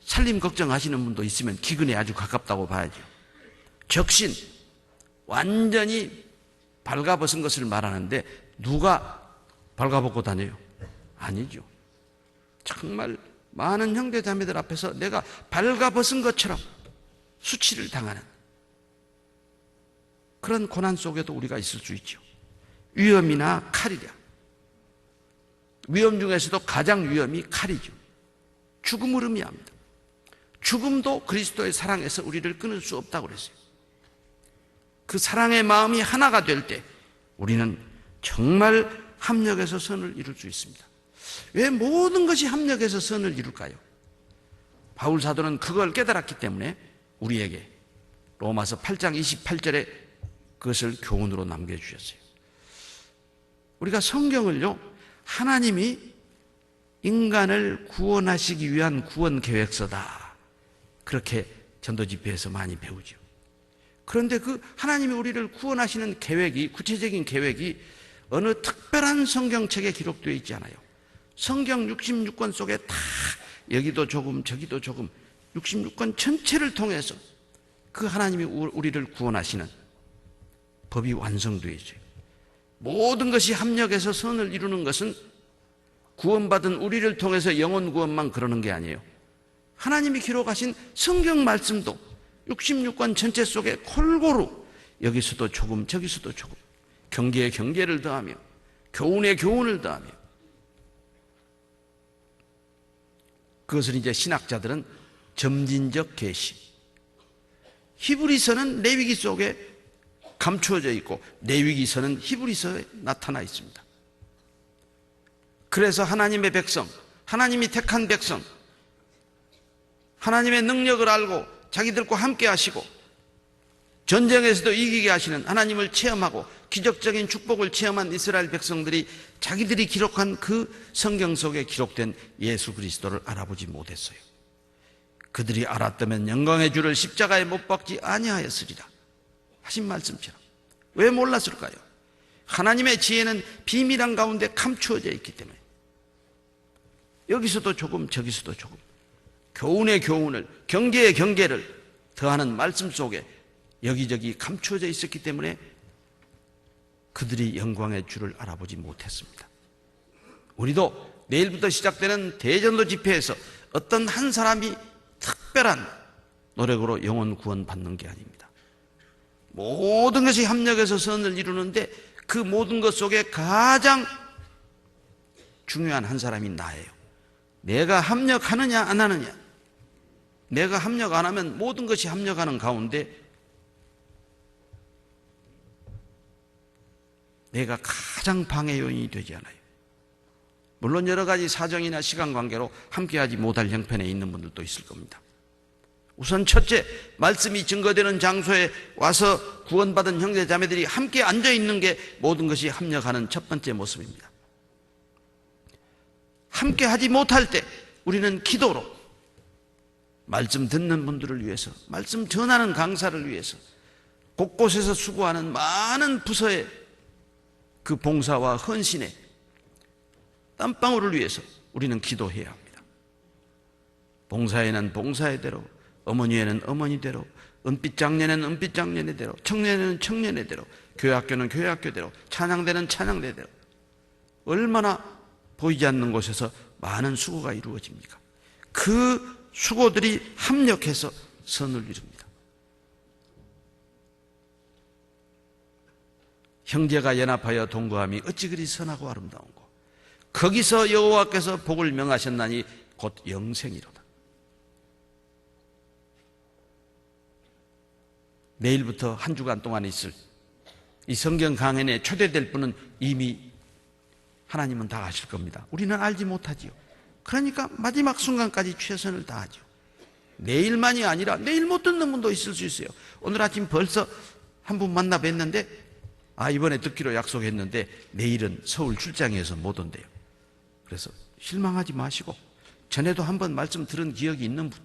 살림 걱정하시는 분도 있으면 기근에 아주 가깝다고 봐야죠. 적신, 완전히 발가벗은 것을 말하는데 누가 발가벗고 다녀요? 아니죠. 정말 많은 형제 자매들 앞에서 내가 발가벗은 것처럼 수치를 당하는 그런 고난 속에도 우리가 있을 수 있죠. 위험이나 칼이랴. 위험 중에서도 가장 위험이 칼이죠. 죽음을 의미합니다. 죽음도 그리스도의 사랑에서 우리를 끊을 수 없다고 그랬어요. 그 사랑의 마음이 하나가 될 때 우리는 정말 합력해서 선을 이룰 수 있습니다. 왜 모든 것이 합력해서 선을 이룰까요? 바울 사도는 그걸 깨달았기 때문에 우리에게 로마서 8장 28절에 그것을 교훈으로 남겨주셨어요. 우리가 성경을요, 하나님이 인간을 구원하시기 위한 구원 계획서다, 그렇게 전도집회에서 많이 배우죠. 그런데 그 하나님이 우리를 구원하시는 계획이, 구체적인 계획이 어느 특별한 성경책에 기록되어 있지 않아요. 성경 66권 속에 다 여기도 조금 저기도 조금 66권 전체를 통해서 그 하나님이 우리를 구원하시는 법이 완성되어 있어요. 모든 것이 합력해서 선을 이루는 것은 구원받은 우리를 통해서 영혼 구원만 그러는 게 아니에요. 하나님이 기록하신 성경 말씀도 66권 전체 속에 골고루 여기서도 조금 저기서도 조금 경계에 경계를 더하며 교훈에 교훈을 더하며, 그것을 이제 신학자들은 점진적 계시, 히브리서는 레위기 속에 감추어져 있고 레위기서는 히브리서에 나타나 있습니다. 그래서 하나님의 백성, 하나님이 택한 백성, 하나님의 능력을 알고 자기들과 함께 하시고 전쟁에서도 이기게 하시는 하나님을 체험하고 기적적인 축복을 체험한 이스라엘 백성들이 자기들이 기록한 그 성경 속에 기록된 예수 그리스도를 알아보지 못했어요. 그들이 알았다면 영광의 주를 십자가에 못 박지 아니하였으리라 하신 말씀처럼. 왜 몰랐을까요? 하나님의 지혜는 비밀한 가운데 감추어져 있기 때문에 여기서도 조금 저기서도 조금 교훈의 교훈을, 경계의 경계를 더하는 말씀 속에 여기저기 감추어져 있었기 때문에 그들이 영광의 주를 알아보지 못했습니다. 우리도 내일부터 시작되는 대전도 집회에서 어떤 한 사람이 특별한 노력으로 영혼 구원 받는 게 아닙니다. 모든 것이 합력해서 선을 이루는데 그 모든 것 속에 가장 중요한 한 사람이 나예요. 내가 합력하느냐 안 하느냐. 내가 합력 안 하면 모든 것이 합력하는 가운데 내가 가장 방해 요인이 되지 않아요. 물론 여러 가지 사정이나 시간 관계로 함께하지 못할 형편에 있는 분들도 있을 겁니다. 우선 첫째, 말씀이 증거되는 장소에 와서 구원받은 형제 자매들이 함께 앉아 있는 게 모든 것이 합력하는 첫 번째 모습입니다. 함께 하지 못할 때 우리는 기도로 말씀 듣는 분들을 위해서, 말씀 전하는 강사를 위해서, 곳곳에서 수고하는 많은 부서의 그 봉사와 헌신의 땀방울을 위해서 우리는 기도해야 합니다. 봉사에는 봉사의대로, 어머니에는 어머니대로, 은빛 장년에는 은빛 장년의대로, 청년에는 청년의대로, 교회학교는 교회학교대로, 찬양대는 찬양대대로. 얼마나 보이지 않는 곳에서 많은 수고가 이루어집니까? 그 수고들이 합력해서 선을 이룹니다. 형제가 연합하여 동거함이 어찌 그리 선하고 아름다운고. 거기서 여호와께서 복을 명하셨나니 곧 영생이로다. 내일부터 한 주간 동안 있을 이 성경 강연에 초대될 분은 이미 하나님은 다 아실 겁니다. 우리는 알지 못하지요. 그러니까 마지막 순간까지 최선을 다하죠. 내일만이 아니라 내일 못 듣는 분도 있을 수 있어요. 오늘 아침 벌써 한 분 만나 뵀는데 이번에 듣기로 약속했는데 내일은 서울 출장에서 못 온대요. 그래서 실망하지 마시고, 전에도 한번 말씀 들은 기억이 있는 분,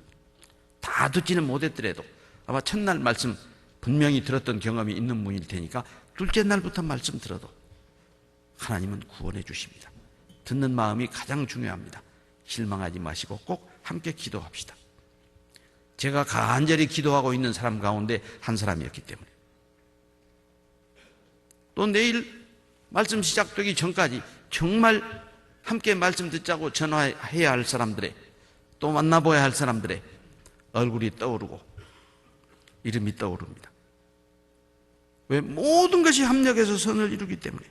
다 듣지는 못했더라도 아마 첫날 말씀 분명히 들었던 경험이 있는 분일 테니까 둘째 날부터 말씀 들어도 하나님은 구원해 주십니다. 듣는 마음이 가장 중요합니다. 실망하지 마시고 꼭 함께 기도합시다. 제가 간절히 기도하고 있는 사람 가운데 한 사람이었기 때문에, 또 내일 말씀 시작되기 전까지 정말 함께 말씀 듣자고 전화해야 할 사람들의, 또 만나봐야 할 사람들의 얼굴이 떠오르고 이름이 떠오릅니다. 왜? 모든 것이 합력해서 선을 이루기 때문에.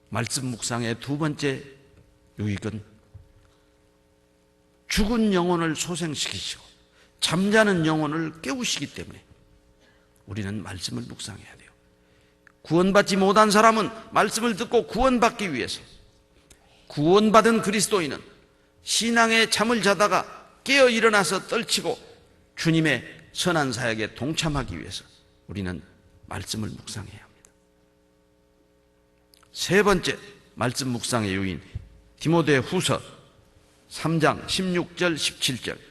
말씀 묵상의 두 번째 유익은 죽은 영혼을 소생시키시고 잠자는 영혼을 깨우시기 때문에 우리는 말씀을 묵상해야 돼요. 구원받지 못한 사람은 말씀을 듣고 구원받기 위해서, 구원받은 그리스도인은 신앙의 잠을 자다가 깨어 일어나서 떨치고 주님의 선한 사역에 동참하기 위해서 우리는 말씀을 묵상해야 합니다. 세 번째 말씀 묵상의 요인, 디모데 후서 3장 16절 17절.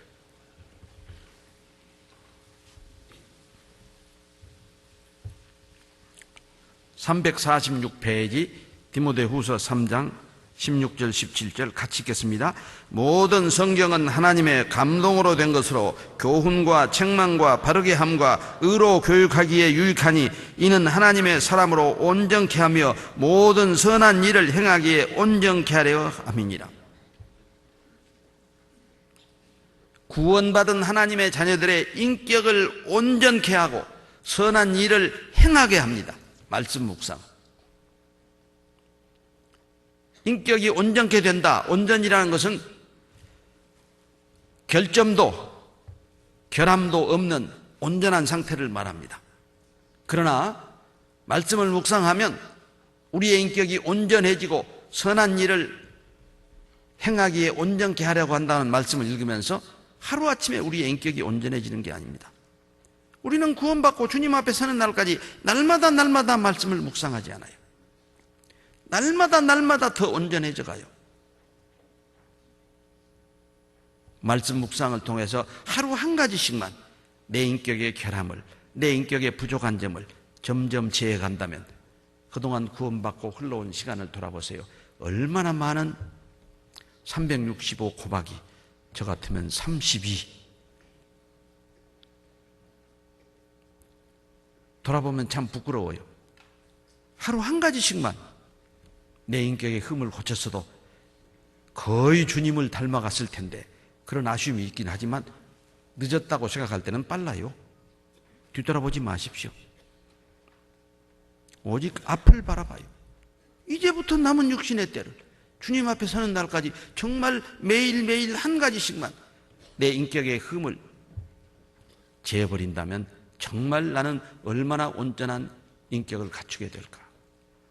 (346페이지) 디모데 후서 3장 16절 17절 같이 읽겠습니다. 모든 성경은 하나님의 감동으로 된 것으로 교훈과 책망과 바르게 함과 의로 교육하기에 유익하니 이는 하나님의 사람으로 온전케 하며 모든 선한 일을 행하기에 온전케 하려 함이니라. 구원받은 하나님의 자녀들의 인격을 온전케 하고 선한 일을 행하게 합니다. 말씀 묵상. 인격이 온전케 된다. 온전이라는 것은 결점도 결함도 없는 온전한 상태를 말합니다. 그러나 말씀을 묵상하면 우리의 인격이 온전해지고 선한 일을 행하기에 온전케 하려고 한다는 말씀을 읽으면서 하루아침에 우리의 인격이 온전해지는 게 아닙니다. 우리는 구원받고 주님 앞에 서는 날까지 날마다 말씀을 묵상하지 않아요. 날마다 더 온전해져 가요. 말씀 묵상을 통해서 하루 한 가지씩만 내 인격의 결함을, 내 인격의 부족한 점을 점점 제해간다면 그동안 구원받고 흘러온 시간을 돌아보세요. 얼마나 많은 365 곱하기 저 같으면 32 돌아보면 참 부끄러워요. 하루 한 가지씩만 내 인격의 흠을 고쳤어도 거의 주님을 닮아갔을 텐데, 그런 아쉬움이 있긴 하지만 늦었다고 생각할 때는 빨라요. 뒤돌아보지 마십시오. 오직 앞을 바라봐요. 이제부터 남은 육신의 때를, 주님 앞에 서는 날까지 정말 매일매일 한 가지씩만 내 인격의 흠을 재버린다면 정말 나는 얼마나 온전한 인격을 갖추게 될까.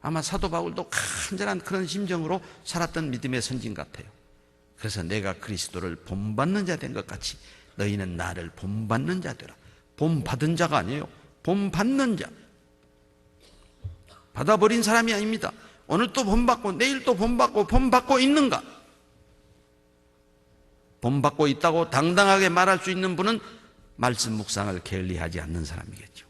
아마 사도 바울도 간절한 그런 심정으로 살았던 믿음의 선진 같아요. 그래서 내가 그리스도를 본받는 자 된 것 같이 너희는 나를 본받는 자 되라. 본받은 자가 아니에요. 본받는 자. 받아버린 사람이 아닙니다. 오늘 또 본받고 내일 또 본받고 있는가? 본받고 있다고 당당하게 말할 수 있는 분은 말씀 묵상을 게을리하지 않는 사람이겠죠.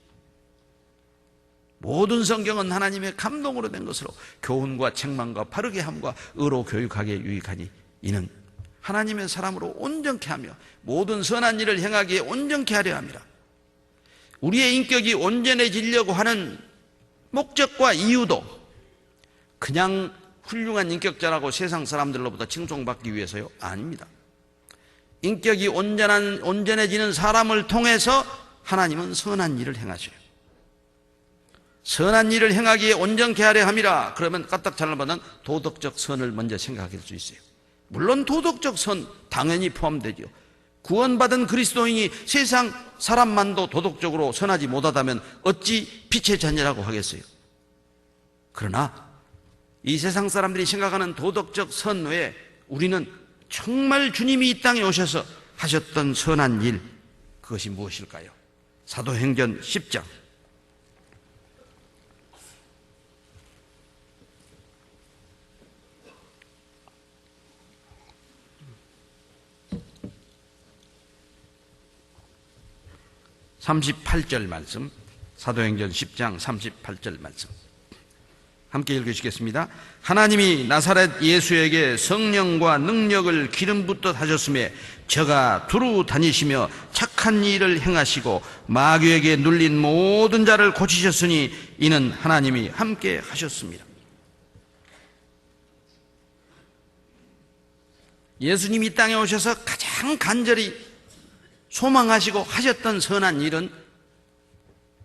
모든 성경은 하나님의 감동으로 된 것으로 교훈과 책망과 바르게 함과 의로 교육하기에 유익하니 이는 하나님의 사람으로 온전케 하며 모든 선한 일을 행하기에 온전케 하려 함이라. 우리의 인격이 온전해지려고 하는 목적과 이유도 그냥 훌륭한 인격자라고 세상 사람들로부터 칭송받기 위해서요? 아닙니다. 인격이 온전해지는 사람을 통해서 하나님은 선한 일을 행하셔요. 선한 일을 행하기에 온전케 하려 함이라. 그러면 까딱 잘못하면 도덕적 선을 먼저 생각할 수 있어요. 물론 도덕적 선 당연히 포함되죠. 구원받은 그리스도인이 세상 사람만도 도덕적으로 선하지 못하다면 어찌 빛의 자녀라고 하겠어요. 그러나 이 세상 사람들이 생각하는 도덕적 선 외에 우리는 정말 주님이 이 땅에 오셔서 하셨던 선한 일, 그것이 무엇일까요? 사도행전 10장 38절 말씀, 사도행전 10장 38절 말씀 함께 읽으시겠습니다. 하나님이 나사렛 예수에게 성령과 능력을 기름 붓듯 하셨음에 저가 두루 다니시며 착한 일을 행하시고 마귀에게 눌린 모든 자를 고치셨으니 이는 하나님이 함께 하셨습니다. 예수님이 이 땅에 오셔서 가장 간절히 소망하시고 하셨던 선한 일은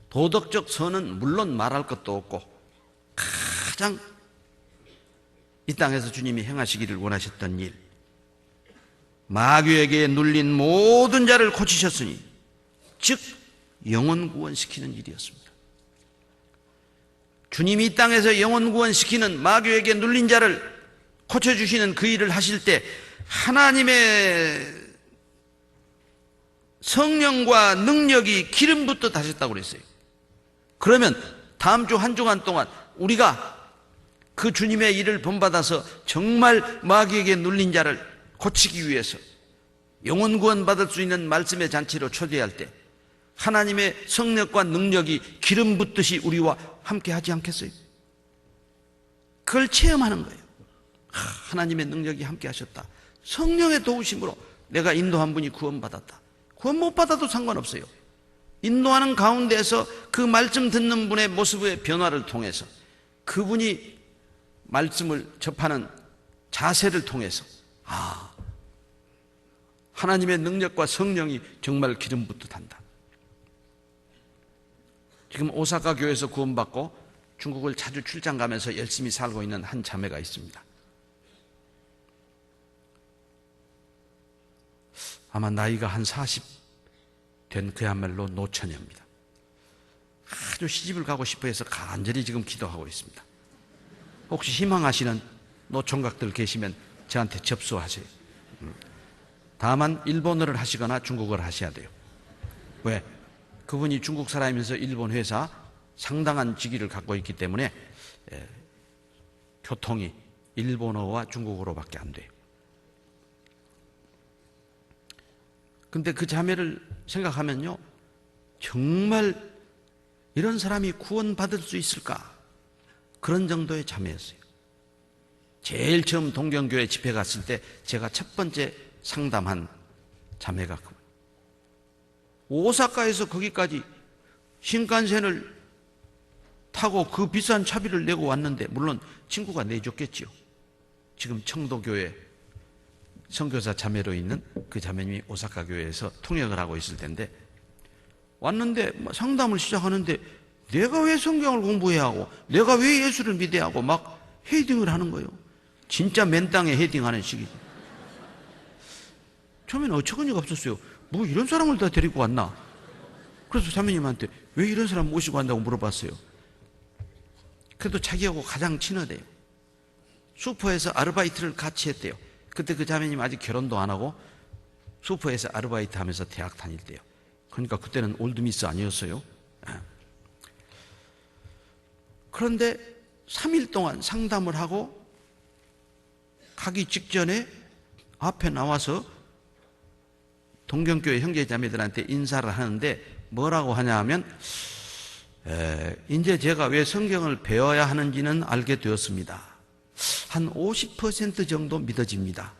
도덕적 선은 물론 말할 것도 없고 가장 이 땅에서 주님이 행하시기를 원하셨던 일, 마귀에게 눌린 모든 자를 고치셨으니 즉 영혼 구원시키는 일이었습니다. 주님이 이 땅에서 영혼 구원시키는 마귀에게 눌린 자를 고쳐주시는 그 일을 하실 때 하나님의 성령과 능력이 기름 붓듯 하셨다고 그랬어요. 그러면 다음 주 한 주간 동안 우리가 그 주님의 일을 본받아서 정말 마귀에게 눌린 자를 고치기 위해서 영혼 구원 받을 수 있는 말씀의 잔치로 초대할 때 하나님의 성령과 능력이 기름 붓듯이 우리와 함께 하지 않겠어요? 그걸 체험하는 거예요. 하나님의 능력이 함께 하셨다. 성령의 도우심으로 내가 인도한 분이 구원받았다. 구원 못 받아도 상관없어요. 인도하는 가운데에서 그 말씀 듣는 분의 모습의 변화를 통해서 그분이 말씀을 접하는 자세를 통해서 하나님의 능력과 성령이 정말 기름 붓듯 한다. 지금 오사카 교회에서 구원받고 중국을 자주 출장 가면서 열심히 살고 있는 한 자매가 있습니다. 아마 나이가 한 40 된 그야말로 노처녀입니다. 아주 시집을 가고 싶어 해서 간절히 지금 기도하고 있습니다. 혹시 희망하시는 노총각들 계시면 저한테 접수하세요. 다만 일본어를 하시거나 중국어를 하셔야 돼요. 왜? 그분이 중국 사람이면서 일본 회사 상당한 직위를 갖고 있기 때문에 교통이 일본어와 중국어로밖에 안 돼요. 근데 그 자매를 생각하면요, 정말 이런 사람이 구원받을 수 있을까? 그런 정도의 자매였어요. 제일 처음 동경교회 집회 갔을 때 제가 첫 번째 상담한 자매가 그분. 오사카에서 거기까지 신칸센을 타고 그 비싼 차비를 내고 왔는데, 물론 친구가 내줬겠지요. 지금 청도교회 선교사 자매로 있는 그 자매님이 오사카 교회에서 통역을 하고 있을 텐데, 왔는데 상담을 시작하는데 내가 왜 성경을 공부해야 하고 내가 왜 예수를 믿어야 하고 막 헤딩을 하는 거예요. 진짜 맨땅에 헤딩하는 시기죠. 처음에는 어처구니가 없었어요. 뭐 이런 사람을 다 데리고 왔나? 그래서 자매님한테 왜 이런 사람 모시고 간다고 물어봤어요. 그래도 자기하고 가장 친하대요. 슈퍼에서 아르바이트를 같이 했대요. 그때 그 자매님 아직 결혼도 안 하고 슈퍼에서 아르바이트 하면서 대학 다닐 때요. 그러니까 그때는 올드미스 아니었어요. 그런데 3일 동안 상담을 하고 가기 직전에 앞에 나와서 동경교회 형제자매들한테 인사를 하는데 뭐라고 하냐 하면, 이제 제가 왜 성경을 배워야 하는지는 알게 되었습니다. 한 50% 정도 믿어집니다.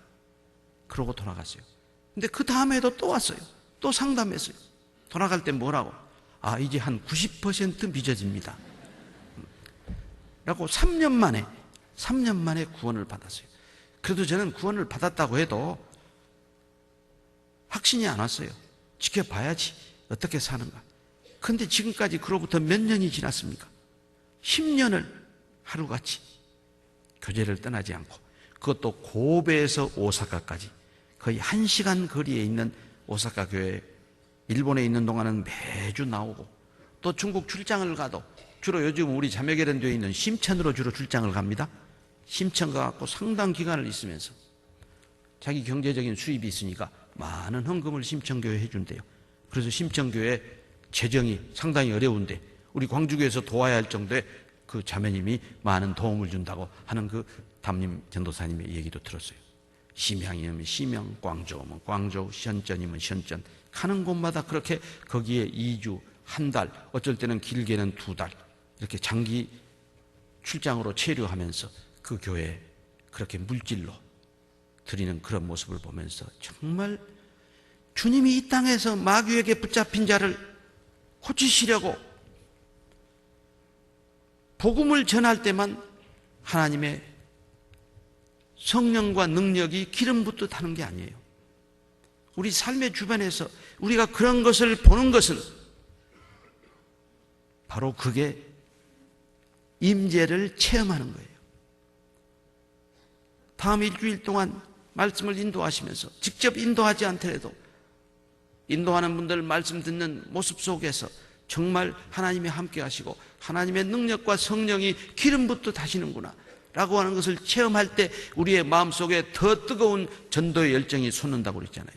그러고 돌아갔어요. 근데 그 다음에도 또 왔어요. 또 상담했어요. 돌아갈 때 뭐라고? 이제 한 90% 믿어집니다. 라고 3년 만에 구원을 받았어요. 그래도 저는 구원을 받았다고 해도 확신이 안 왔어요. 지켜봐야지 어떻게 사는가. 그런데 지금까지 그로부터 몇 년이 지났습니까? 10년을 하루같이 교제를 떠나지 않고, 그것도 고베에서 오사카까지 거의 1시간 거리에 있는 오사카 교회, 일본에 있는 동안은 매주 나오고, 또 중국 출장을 가도 주로 요즘 우리 자매결연되어 있는 심천으로 주로 출장을 갑니다. 심천 가갖고 상당 기간을 있으면서 자기 경제적인 수입이 있으니까 많은 헌금을 심천교회에 해준대요. 그래서 심천교회 재정이 상당히 어려운데 우리 광주교회에서 도와야 할 정도의 그 자매님이 많은 도움을 준다고 하는 그 담임 전도사님의 얘기도 들었어요. 심양이면 심양, 광저우면 광저우, 현전이면 현전, 가는 곳마다 그렇게 거기에 2주, 한 달, 어쩔 때는 길게는 2달 이렇게 장기 출장으로 체류하면서 그 교회에 그렇게 물질로 드리는 그런 모습을 보면서 정말 주님이 이 땅에서 마귀에게 붙잡힌 자를 고치시려고 복음을 전할 때만 하나님의 성령과 능력이 기름 붓듯 하는 게 아니에요. 우리 삶의 주변에서 우리가 그런 것을 보는 것은 바로 그게 임재를 체험하는 거예요. 다음 일주일 동안 말씀을 인도하시면서 직접 인도하지 않더라도 인도하는 분들 말씀 듣는 모습 속에서 정말 하나님이 함께 하시고 하나님의 능력과 성령이 기름 붓듯 하시는구나 라고 하는 것을 체험할 때 우리의 마음속에 더 뜨거운 전도의 열정이 솟는다고 그랬잖아요.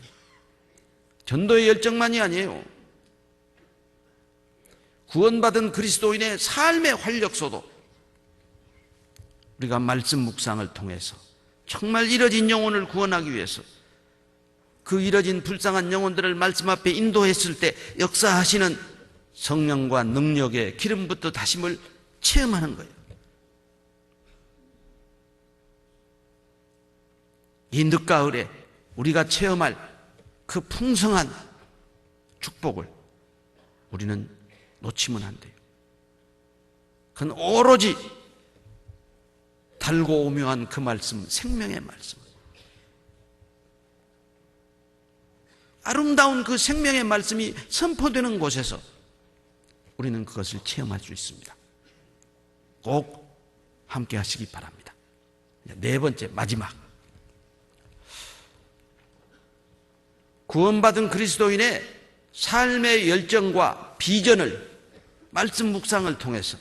전도의 열정만이 아니에요. 구원받은 그리스도인의 삶의 활력소도 우리가 말씀 묵상을 통해서 정말 잃어진 영혼을 구원하기 위해서 그 잃어진 불쌍한 영혼들을 말씀 앞에 인도했을 때 역사하시는 성령과 능력의 기름 붓듯 하심을 체험하는 거예요. 이 늦가을에 우리가 체험할 그 풍성한 축복을 우리는 놓치면 안 돼요. 그건 오로지 달고 오묘한 그 말씀, 생명의 말씀, 아름다운 그 생명의 말씀이 선포되는 곳에서 우리는 그것을 체험할 수 있습니다. 꼭 함께 하시기 바랍니다. 네 번째, 마지막, 구원받은 그리스도인의 삶의 열정과 비전을 말씀 묵상을 통해서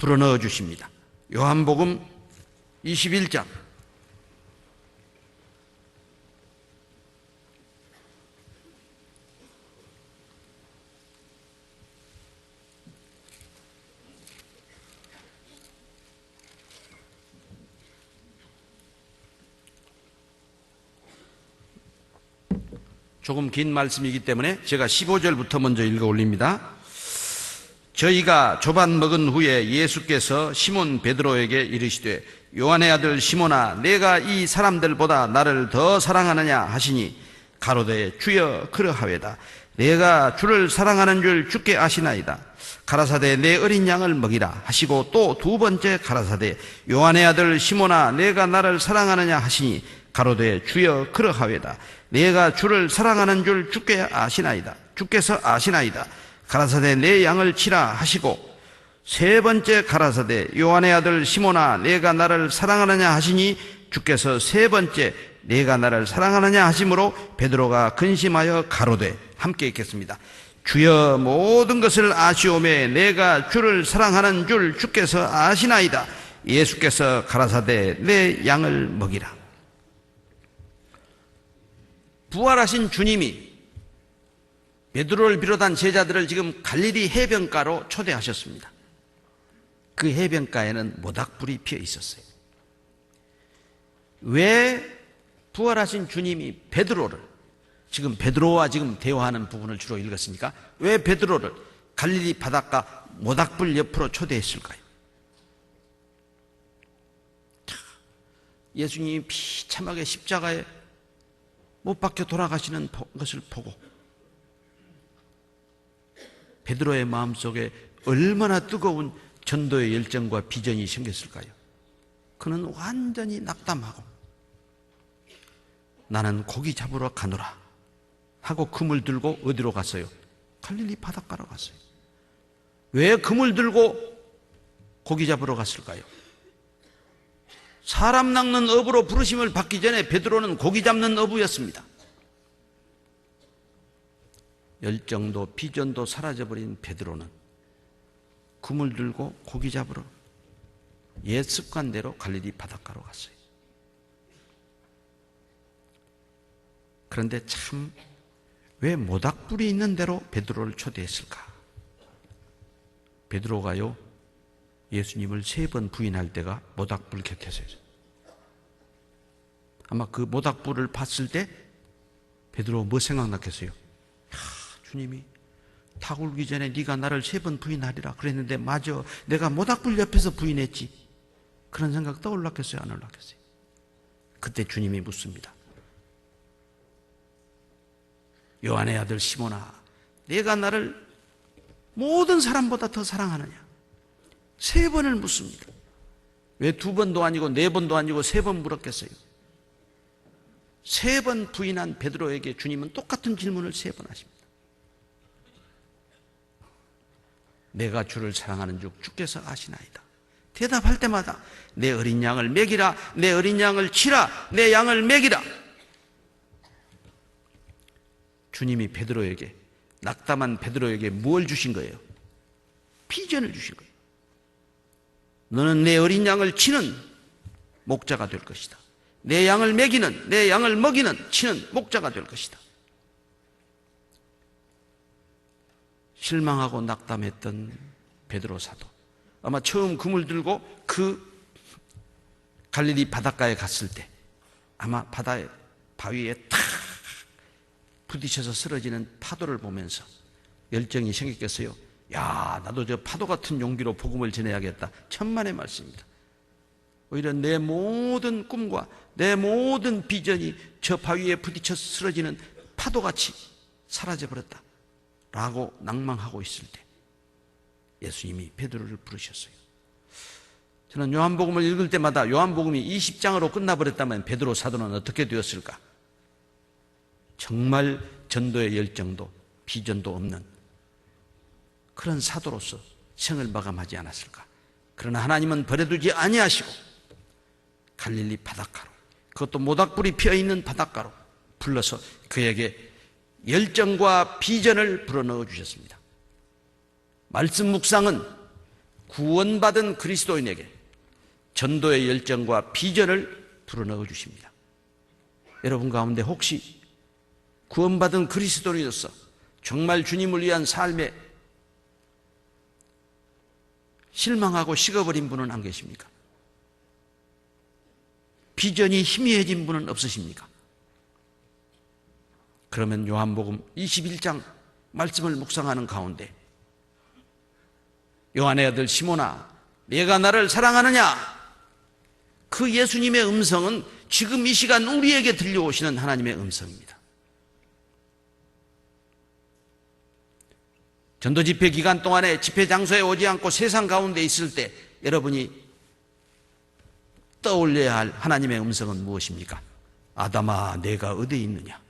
불어넣어 주십니다. 요한복음 21장 조금 긴 말씀이기 때문에 제가 15절부터 먼저 읽어 올립니다. 저희가 조반 먹은 후에 예수께서 시몬 베드로에게 이르시되 요한의 아들 시몬아 내가 이 사람들보다 나를 더 사랑하느냐 하시니 가로되 주여 그러하외다. 내가 주를 사랑하는 줄 주께 아시나이다. 가라사대 내 어린 양을 먹이라 하시고 또 두 번째 가라사대 요한의 아들 시몬아 내가 나를 사랑하느냐 하시니 가로되 주여 그러하외다. 내가 주를 사랑하는 줄 주께 아시나이다. 주께서 아시나이다. 가라사대 내 양을 치라 하시고 세 번째 가라사대 요한의 아들 시몬아 내가 나를 사랑하느냐 하시니 주께서 세 번째 내가 나를 사랑하느냐 하심으로 베드로가 근심하여 가로되 함께 읽겠습니다. 주여 모든 것을 아시오매 내가 주를 사랑하는 줄 주께서 아시나이다. 예수께서 가라사대 내 양을 먹이라. 부활하신 주님이 베드로를 비롯한 제자들을 지금 갈릴리 해변가로 초대하셨습니다. 그 해변가에는 모닥불이 피어 있었어요. 왜 부활하신 주님이 베드로를, 지금 베드로와 지금 대화하는 부분을 주로 읽었으니까 왜 베드로를 갈릴리 바닷가 모닥불 옆으로 초대했을까요? 예수님이 비참하게 십자가에 못 박혀 돌아가시는 것을 보고 베드로의 마음속에 얼마나 뜨거운 전도의 열정과 비전이 생겼을까요? 그는 완전히 낙담하고 나는 고기 잡으러 가노라 하고 금을 들고 어디로 갔어요? 갈릴리 바닷가로 갔어요. 왜 금을 들고 고기 잡으러 갔을까요? 사람 낚는 어부로 부르심을 받기 전에 베드로는 고기 잡는 어부였습니다. 열정도 비전도 사라져버린 베드로는 금을 들고 고기 잡으러 옛 습관대로 갈릴리 바닷가로 갔어요. 그런데 참 왜 모닥불이 있는 대로 베드로를 초대했을까? 베드로가요, 예수님을 3번 부인할 때가 모닥불 곁에서요. 아마 그 모닥불을 봤을 때 베드로 뭐 생각났겠어요? 주님이 닭 울기 전에 네가 나를 3번 부인하리라 그랬는데 맞아, 내가 모닥불 옆에서 부인했지. 그런 생각 떠올랐겠어요? 안 올랐겠어요? 그때 주님이 묻습니다. 요한의 아들 시몬아, 내가 나를 모든 사람보다 더 사랑하느냐? 3번을 묻습니다. 왜 2번도 아니고 4번도 아니고 3번 물었겠어요? 3번 부인한 베드로에게 주님은 똑같은 질문을 3번 하십니다. 내가 주를 사랑하는 줄 주께서 아시나이다. 대답할 때마다 내 어린 양을 먹이라, 내 어린 양을 치라, 내 양을 먹이라. 주님이 베드로에게, 낙담한 베드로에게 뭘 주신 거예요? 비전을 주신 거예요. 너는 내 어린 양을 치는 목자가 될 것이다. 내 양을 먹이는, 내 양을 먹이는, 치는 목자가 될 것이다. 실망하고 낙담했던 베드로 사도, 아마 처음 금을 들고 그 갈릴리 바닷가에 갔을 때 아마 바다에, 바위에 탁 부딪혀서 쓰러지는 파도를 보면서 열정이 생겼겠어요. 야, 나도 저 파도 같은 용기로 복음을 전해야겠다. 천만의 말씀입니다. 오히려 내 모든 꿈과 내 모든 비전이 저 바위에 부딪혀 쓰러지는 파도같이 사라져버렸다 라고 낭망하고 있을 때 예수님이 베드로를 부르셨어요. 저는 요한복음을 읽을 때마다 요한복음이 20장으로 끝나버렸다면 베드로 사도는 어떻게 되었을까? 정말 전도의 열정도 비전도 없는 그런 사도로서 생을 마감하지 않았을까? 그러나 하나님은 버려두지 아니하시고 갈릴리 바닷가로, 그것도 모닥불이 피어있는 바닷가로 불러서 그에게 열정과 비전을 불어넣어 주셨습니다. 말씀 묵상은 구원받은 그리스도인에게 전도의 열정과 비전을 불어넣어 주십니다. 여러분 가운데 혹시 구원받은 그리스도인으로서 정말 주님을 위한 삶에 실망하고 식어버린 분은 안 계십니까? 비전이 희미해진 분은 없으십니까? 그러면 요한복음 21장 말씀을 묵상하는 가운데 요한의 아들 시몬아, 내가 나를 사랑하느냐? 그 예수님의 음성은 지금 이 시간 우리에게 들려오시는 하나님의 음성입니다. 전도 집회 기간 동안에 집회 장소에 오지 않고 세상 가운데 있을 때 여러분이 떠올려야 할 하나님의 음성은 무엇입니까? 아담아, 내가 어디 있느냐?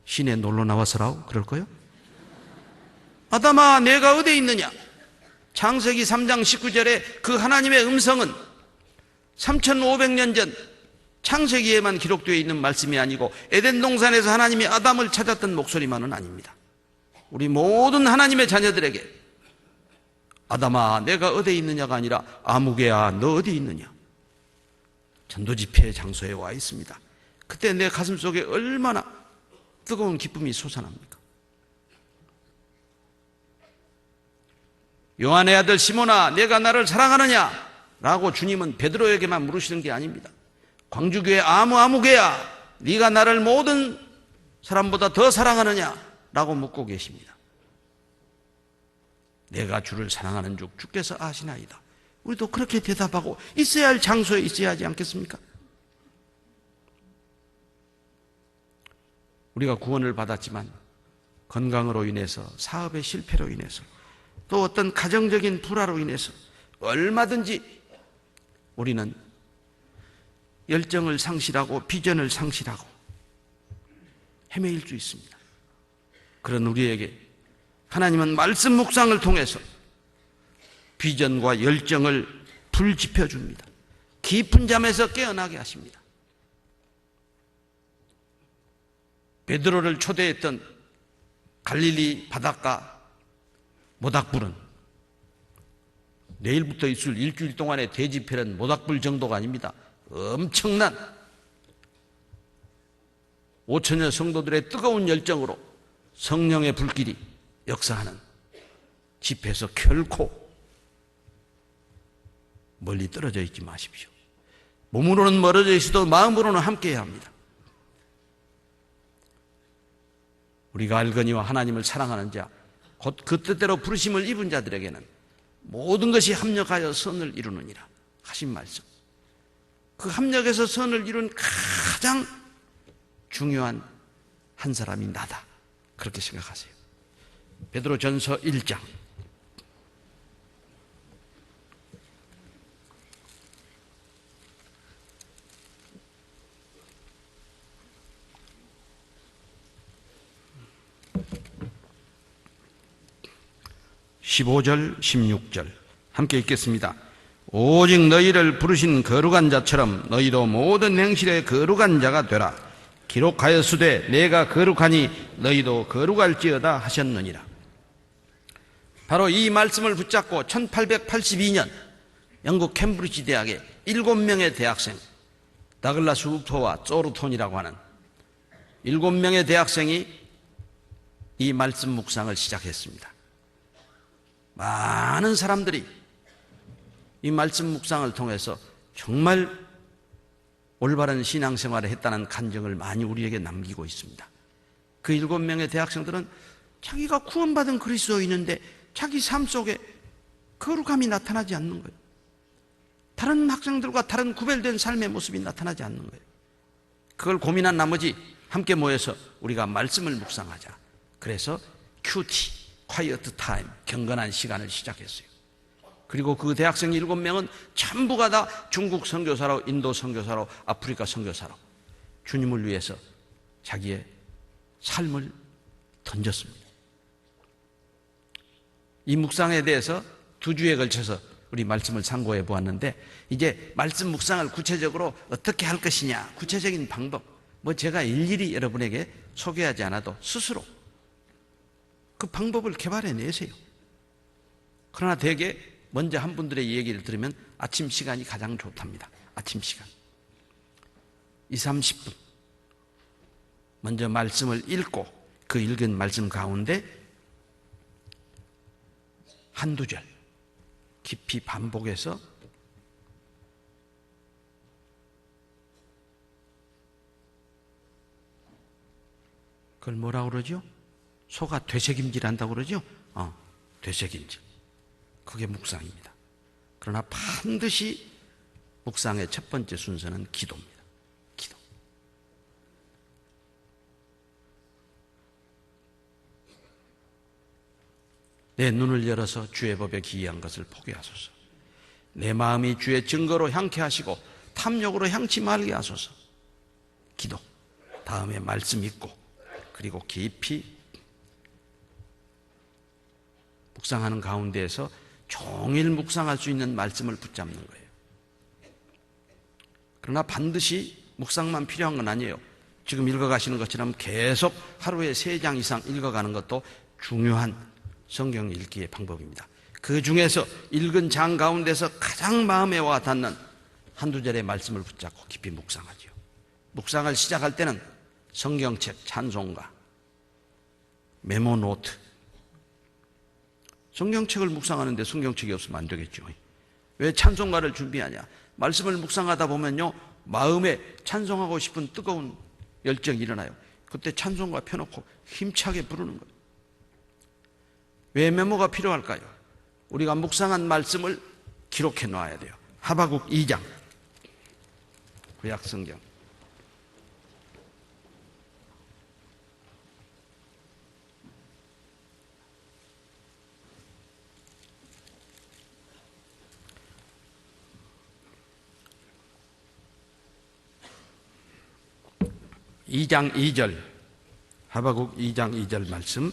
시내 놀러 나와서라고 그럴 거요? 아담아, 내가 어디 있느냐? 창세기 3장 19절에 그 하나님의 음성은 3500년 전 창세기에만 기록되어 있는 말씀이 아니고 에덴 동산에서 하나님이 아담을 찾았던 목소리만은 아닙니다. 우리 모든 하나님의 자녀들에게 아담아, 내가 어디 있느냐가 아니라 아무개야, 너 어디 있느냐? 전도 집회 장소에 와 있습니다. 그때 내 가슴 속에 얼마나 뜨거운 기쁨이 솟아납니까? 요한의 아들 시몬아, 내가 나를 사랑하느냐? 라고 주님은 베드로에게만 물으시는 게 아닙니다. 광주교회 아무개야, 네가 나를 모든 사람보다 더 사랑하느냐? 라고 묻고 계십니다. 내가 주를 사랑하는 줄 주께서 아시나이다. 우리도 그렇게 대답하고 있어야 할 장소에 있어야 하지 않겠습니까? 우리가 구원을 받았지만 건강으로 인해서, 사업의 실패로 인해서, 또 어떤 가정적인 불화로 인해서 얼마든지 우리는 열정을 상실하고 비전을 상실하고 헤매일 수 있습니다. 그런 우리에게 하나님은 말씀 묵상을 통해서 비전과 열정을 불지펴 줍니다. 깊은 잠에서 깨어나게 하십니다. 베드로를 초대했던 갈릴리 바닷가 모닥불은 내일부터 있을 일주일 동안의 대집회는 모닥불 정도가 아닙니다. 엄청난 5천여 성도들의 뜨거운 열정으로 성령의 불길이 역사하는 집회에서 결코 멀리 떨어져 있지 마십시오. 몸으로는 멀어져 있어도 마음으로는 함께해야 합니다. 우리가 알거니와 하나님을 사랑하는 자, 곧 그 뜻대로 부르심을 입은 자들에게는 모든 것이 합력하여 선을 이루느니라 하신 말씀. 그 합력에서 선을 이룬 가장 중요한 한 사람이 나다, 그렇게 생각하세요. 베드로전서 1장 15절 16절 함께 읽겠습니다. 오직 너희를 부르신 거룩한 자처럼 너희도 모든 행실에 거룩한 자가 되라. 기록하였으되 내가 거룩하니 너희도 거룩할지어다 하셨느니라. 바로 이 말씀을 붙잡고 1882년 영국 캠브리지 대학의 7명의 대학생, 다글라스 우퍼와 조르톤이라고 하는 7명의 대학생이 이 말씀 묵상을 시작했습니다. 많은 사람들이 이 말씀 묵상을 통해서 정말 올바른 신앙생활을 했다는 간증을 많이 우리에게 남기고 있습니다. 그 7명의 대학생들은 자기가 구원받은 그리스도인인데 자기 삶 속에 거룩함이 나타나지 않는 거예요. 다른 학생들과 다른 구별된 삶의 모습이 나타나지 않는 거예요. 그걸 고민한 나머지 함께 모여서 우리가 말씀을 묵상하자. 그래서 QT, Quiet Time, 경건한 시간을 시작했어요. 그리고 그 대학생 7명은 전부가 다 중국 선교사로, 인도 선교사로, 아프리카 선교사로 주님을 위해서 자기의 삶을 던졌습니다. 이 묵상에 대해서 2주에 걸쳐서 우리 말씀을 상고해 보았는데, 이제 말씀 묵상을 구체적으로 어떻게 할 것이냐, 구체적인 방법, 제가 일일이 여러분에게 소개하지 않아도 스스로 그 방법을 개발해 내세요. 그러나 대개 먼저 한 분들의 얘기를 들으면 아침 시간이 가장 좋답니다. 아침 시간 20-30분 먼저 말씀을 읽고 그 읽은 말씀 가운데 한두 절 깊이 반복해서 그걸 뭐라고 그러죠? 소가 되새김질 한다고 그러죠? 되새김질. 그게 묵상입니다. 그러나 반드시 묵상의 첫 번째 순서는 기도입니다. 기도. 내 눈을 열어서 주의 법에 기이한 것을 보게 하소서. 내 마음이 주의 증거로 향케 하시고 탐욕으로 향치 말게 하소서. 기도. 다음에 말씀 읽고, 그리고 깊이 묵상하는 가운데에서 종일 묵상할 수 있는 말씀을 붙잡는 거예요. 그러나 반드시 묵상만 필요한 건 아니에요. 지금 읽어가시는 것처럼 계속 하루에 3장 이상 읽어가는 것도 중요한 성경 읽기의 방법입니다. 그 중에서 읽은 장 가운데서 가장 마음에 와 닿는 한두 절의 말씀을 붙잡고 깊이 묵상하죠. 묵상을 시작할 때는 성경책, 찬송가, 메모 노트. 성경책을 묵상하는데 성경책이 없으면 안 되겠죠. 왜 찬송가를 준비하냐? 말씀을 묵상하다 보면요, 마음에 찬송하고 싶은 뜨거운 열정이 일어나요. 그때 찬송가 펴놓고 힘차게 부르는 거예요. 왜 메모가 필요할까요? 우리가 묵상한 말씀을 기록해 놔야 돼요. 하박국 2장, 구약성경. 2장 2절, 하박국 2장 2절 말씀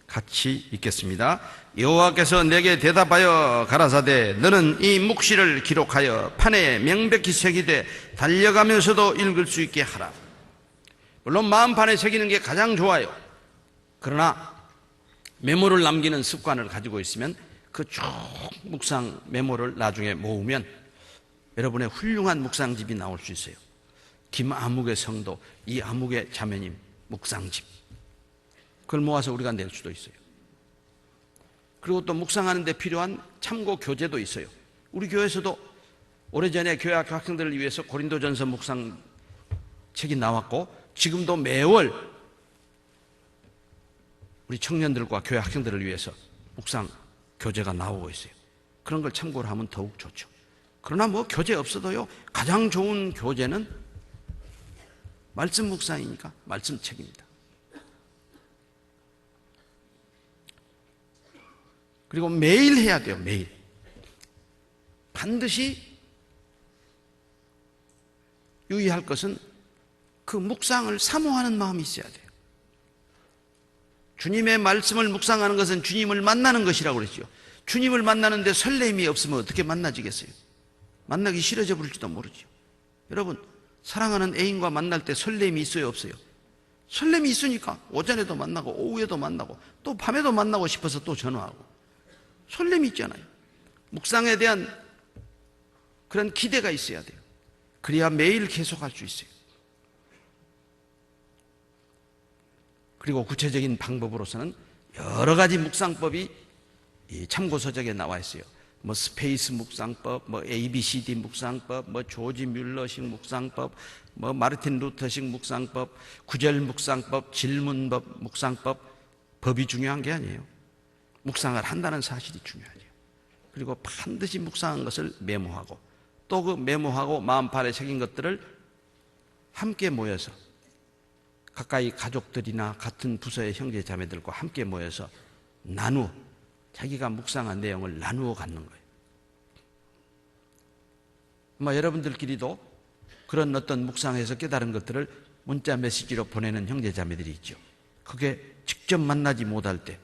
같이 읽겠습니다. 여호와께서 내게 대답하여 가라사대 너는 이 묵시를 기록하여 판에 명백히 새기되 달려가면서도 읽을 수 있게 하라. 물론 마음판에 새기는 게 가장 좋아요. 그러나 메모를 남기는 습관을 가지고 있으면 그 쭉 묵상 메모를 나중에 모으면 여러분의 훌륭한 묵상집이 나올 수 있어요. 김아묵의 성도, 이아묵의 자매님 묵상집, 그걸 모아서 우리가 낼 수도 있어요. 그리고 또 묵상하는 데 필요한 참고 교재도 있어요. 우리 교회에서도 오래전에 교회학교 학생들을 위해서 고린도전서 묵상 책이 나왔고, 지금도 매월 우리 청년들과 교회 학생들을 위해서 묵상 교재가 나오고 있어요. 그런 걸 참고를 하면 더욱 좋죠. 그러나 뭐 교재 없어도요, 가장 좋은 교재는 말씀 묵상이니까 말씀 책입니다. 그리고 매일 해야 돼요. 매일. 반드시 유의할 것은 그 묵상을 사모하는 마음이 있어야 돼요. 주님의 말씀을 묵상하는 것은 주님을 만나는 것이라고 그랬죠. 주님을 만나는데 설렘이 없으면 어떻게 만나지겠어요? 만나기 싫어져 버릴지도 모르죠. 여러분, 사랑하는 애인과 만날 때 설렘이 있어요, 없어요? 설렘이 있으니까 오전에도 만나고 오후에도 만나고 또 밤에도 만나고 싶어서 또 전화하고 설렘이 있잖아요. 묵상에 대한 그런 기대가 있어야 돼요. 그래야 매일 계속할 수 있어요. 그리고 구체적인 방법으로서는 여러 가지 묵상법이 이 참고서적에 나와 있어요. 뭐 스페이스 묵상법, 뭐 ABCD 묵상법, 뭐 조지 뮬러식 묵상법, 뭐 마르틴 루터식 묵상법, 구절 묵상법, 질문법 묵상법. 법이 중요한 게 아니에요. 묵상을 한다는 사실이 중요하죠. 그리고 반드시 묵상한 것을 메모하고, 또 그 메모하고 마음판에 새긴 것들을 함께 모여서, 가까이 가족들이나 같은 부서의 형제 자매들과 함께 모여서 자기가 묵상한 내용을 나누어 갖는 거예요. 아마 여러분들끼리도 그런 어떤 묵상에서 깨달은 것들을 문자 메시지로 보내는 형제 자매들이 있죠. 그게 직접 만나지 못할 때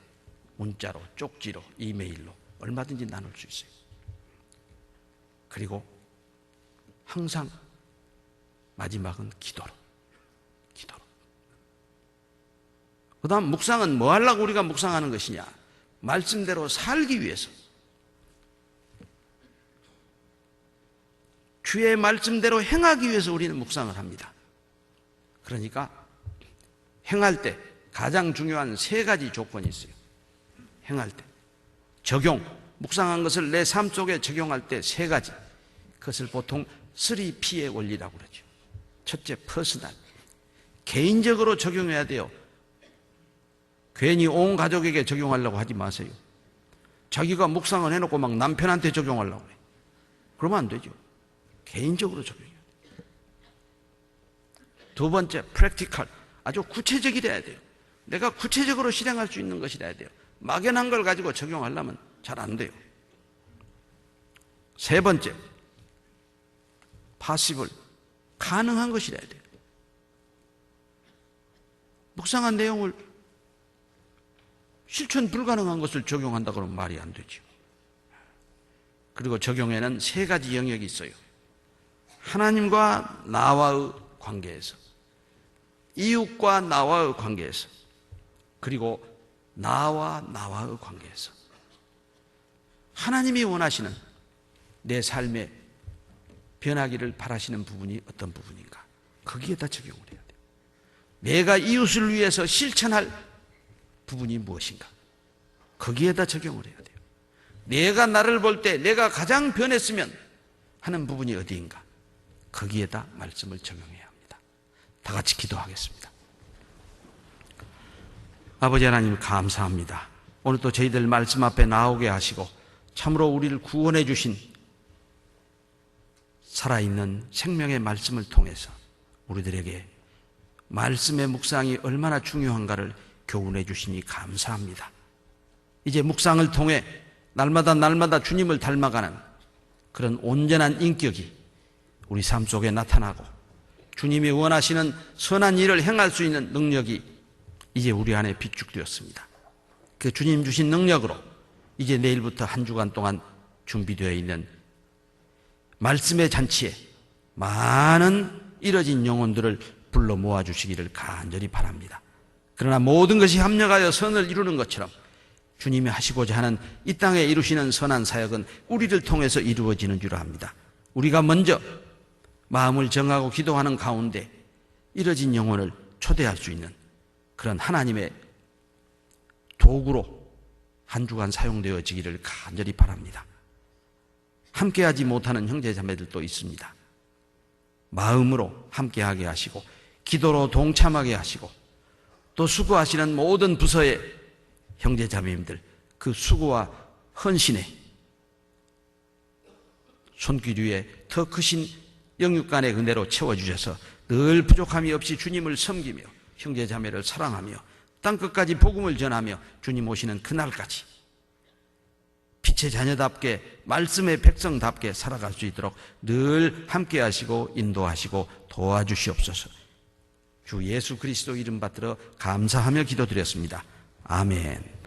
문자로, 쪽지로, 이메일로 얼마든지 나눌 수 있어요. 그리고 항상 마지막은 기도로. 그 다음 묵상은 뭐 하려고 우리가 묵상하는 것이냐? 말씀대로 살기 위해서, 주의 말씀대로 행하기 위해서 우리는 묵상을 합니다. 그러니까 행할 때 가장 중요한 3가지 조건이 있어요. 행할 때 적용, 묵상한 것을 내 삶 속에 적용할 때 3가지. 그것을 보통 3P의 원리라고 그러죠. 첫째, 퍼스널, 개인적으로 적용해야 돼요. 괜히 온 가족에게 적용하려고 하지 마세요. 자기가 묵상을 해놓고 막 남편한테 적용하려고 해요. 그러면 안 되죠. 개인적으로 적용해야 돼요. 2번째, 프랙티컬, 아주 구체적이라야 돼요. 내가 구체적으로 실행할 수 있는 것이라야 돼요. 막연한 걸 가지고 적용하려면 잘 안 돼요. 3번째, 파시블, 가능한 것이라야 돼요. 묵상한 내용을 실천 불가능한 것을 적용한다 그러면 말이 안 되죠. 그리고 적용에는 3가지 영역이 있어요. 하나님과 나와의 관계에서, 이웃과 나와의 관계에서, 그리고 나와 나와의 관계에서. 하나님이 원하시는 내 삶에 변하기를 바라시는 부분이 어떤 부분인가? 거기에다 적용을 해야 돼요. 내가 이웃을 위해서 실천할 부분이 무엇인가? 거기에다 적용을 해야 돼요. 내가 나를 볼 때 내가 가장 변했으면 하는 부분이 어디인가? 거기에다 말씀을 적용해야 합니다. 다 같이 기도하겠습니다. 아버지 하나님, 감사합니다. 오늘 또 저희들 말씀 앞에 나오게 하시고 참으로 우리를 구원해 주신 살아있는 생명의 말씀을 통해서 우리들에게 말씀의 묵상이 얼마나 중요한가를 교훈해 주시니 감사합니다. 이제 묵상을 통해 날마다 주님을 닮아가는 그런 온전한 인격이 우리 삶 속에 나타나고, 주님이 원하시는 선한 일을 행할 수 있는 능력이 이제 우리 안에 비축되었습니다. 그 주님 주신 능력으로 이제 내일부터 한 주간 동안 준비되어 있는 말씀의 잔치에 많은 잃어진 영혼들을 불러 모아주시기를 간절히 바랍니다. 그러나 모든 것이 합력하여 선을 이루는 것처럼 주님이 하시고자 하는 이 땅에 이루시는 선한 사역은 우리를 통해서 이루어지는 줄 압니다. 우리가 먼저 마음을 정하고 기도하는 가운데 잃어진 영혼을 초대할 수 있는 그런 하나님의 도구로 한 주간 사용되어지기를 간절히 바랍니다. 함께하지 못하는 형제자매들도 있습니다. 마음으로 함께하게 하시고 기도로 동참하게 하시고 또 수고하시는 모든 부서의 형제자매님들 그 수고와 헌신에 손길 위에 더 크신 영육간의 은혜로 채워주셔서 늘 부족함이 없이 주님을 섬기며 형제자매를 사랑하며 땅끝까지 복음을 전하며 주님 오시는 그날까지 빛의 자녀답게 말씀의 백성답게 살아갈 수 있도록 늘 함께 하시고 인도하시고 도와주시옵소서. 주 예수 그리스도 이름 받들어 감사하며 기도드렸습니다. 아멘.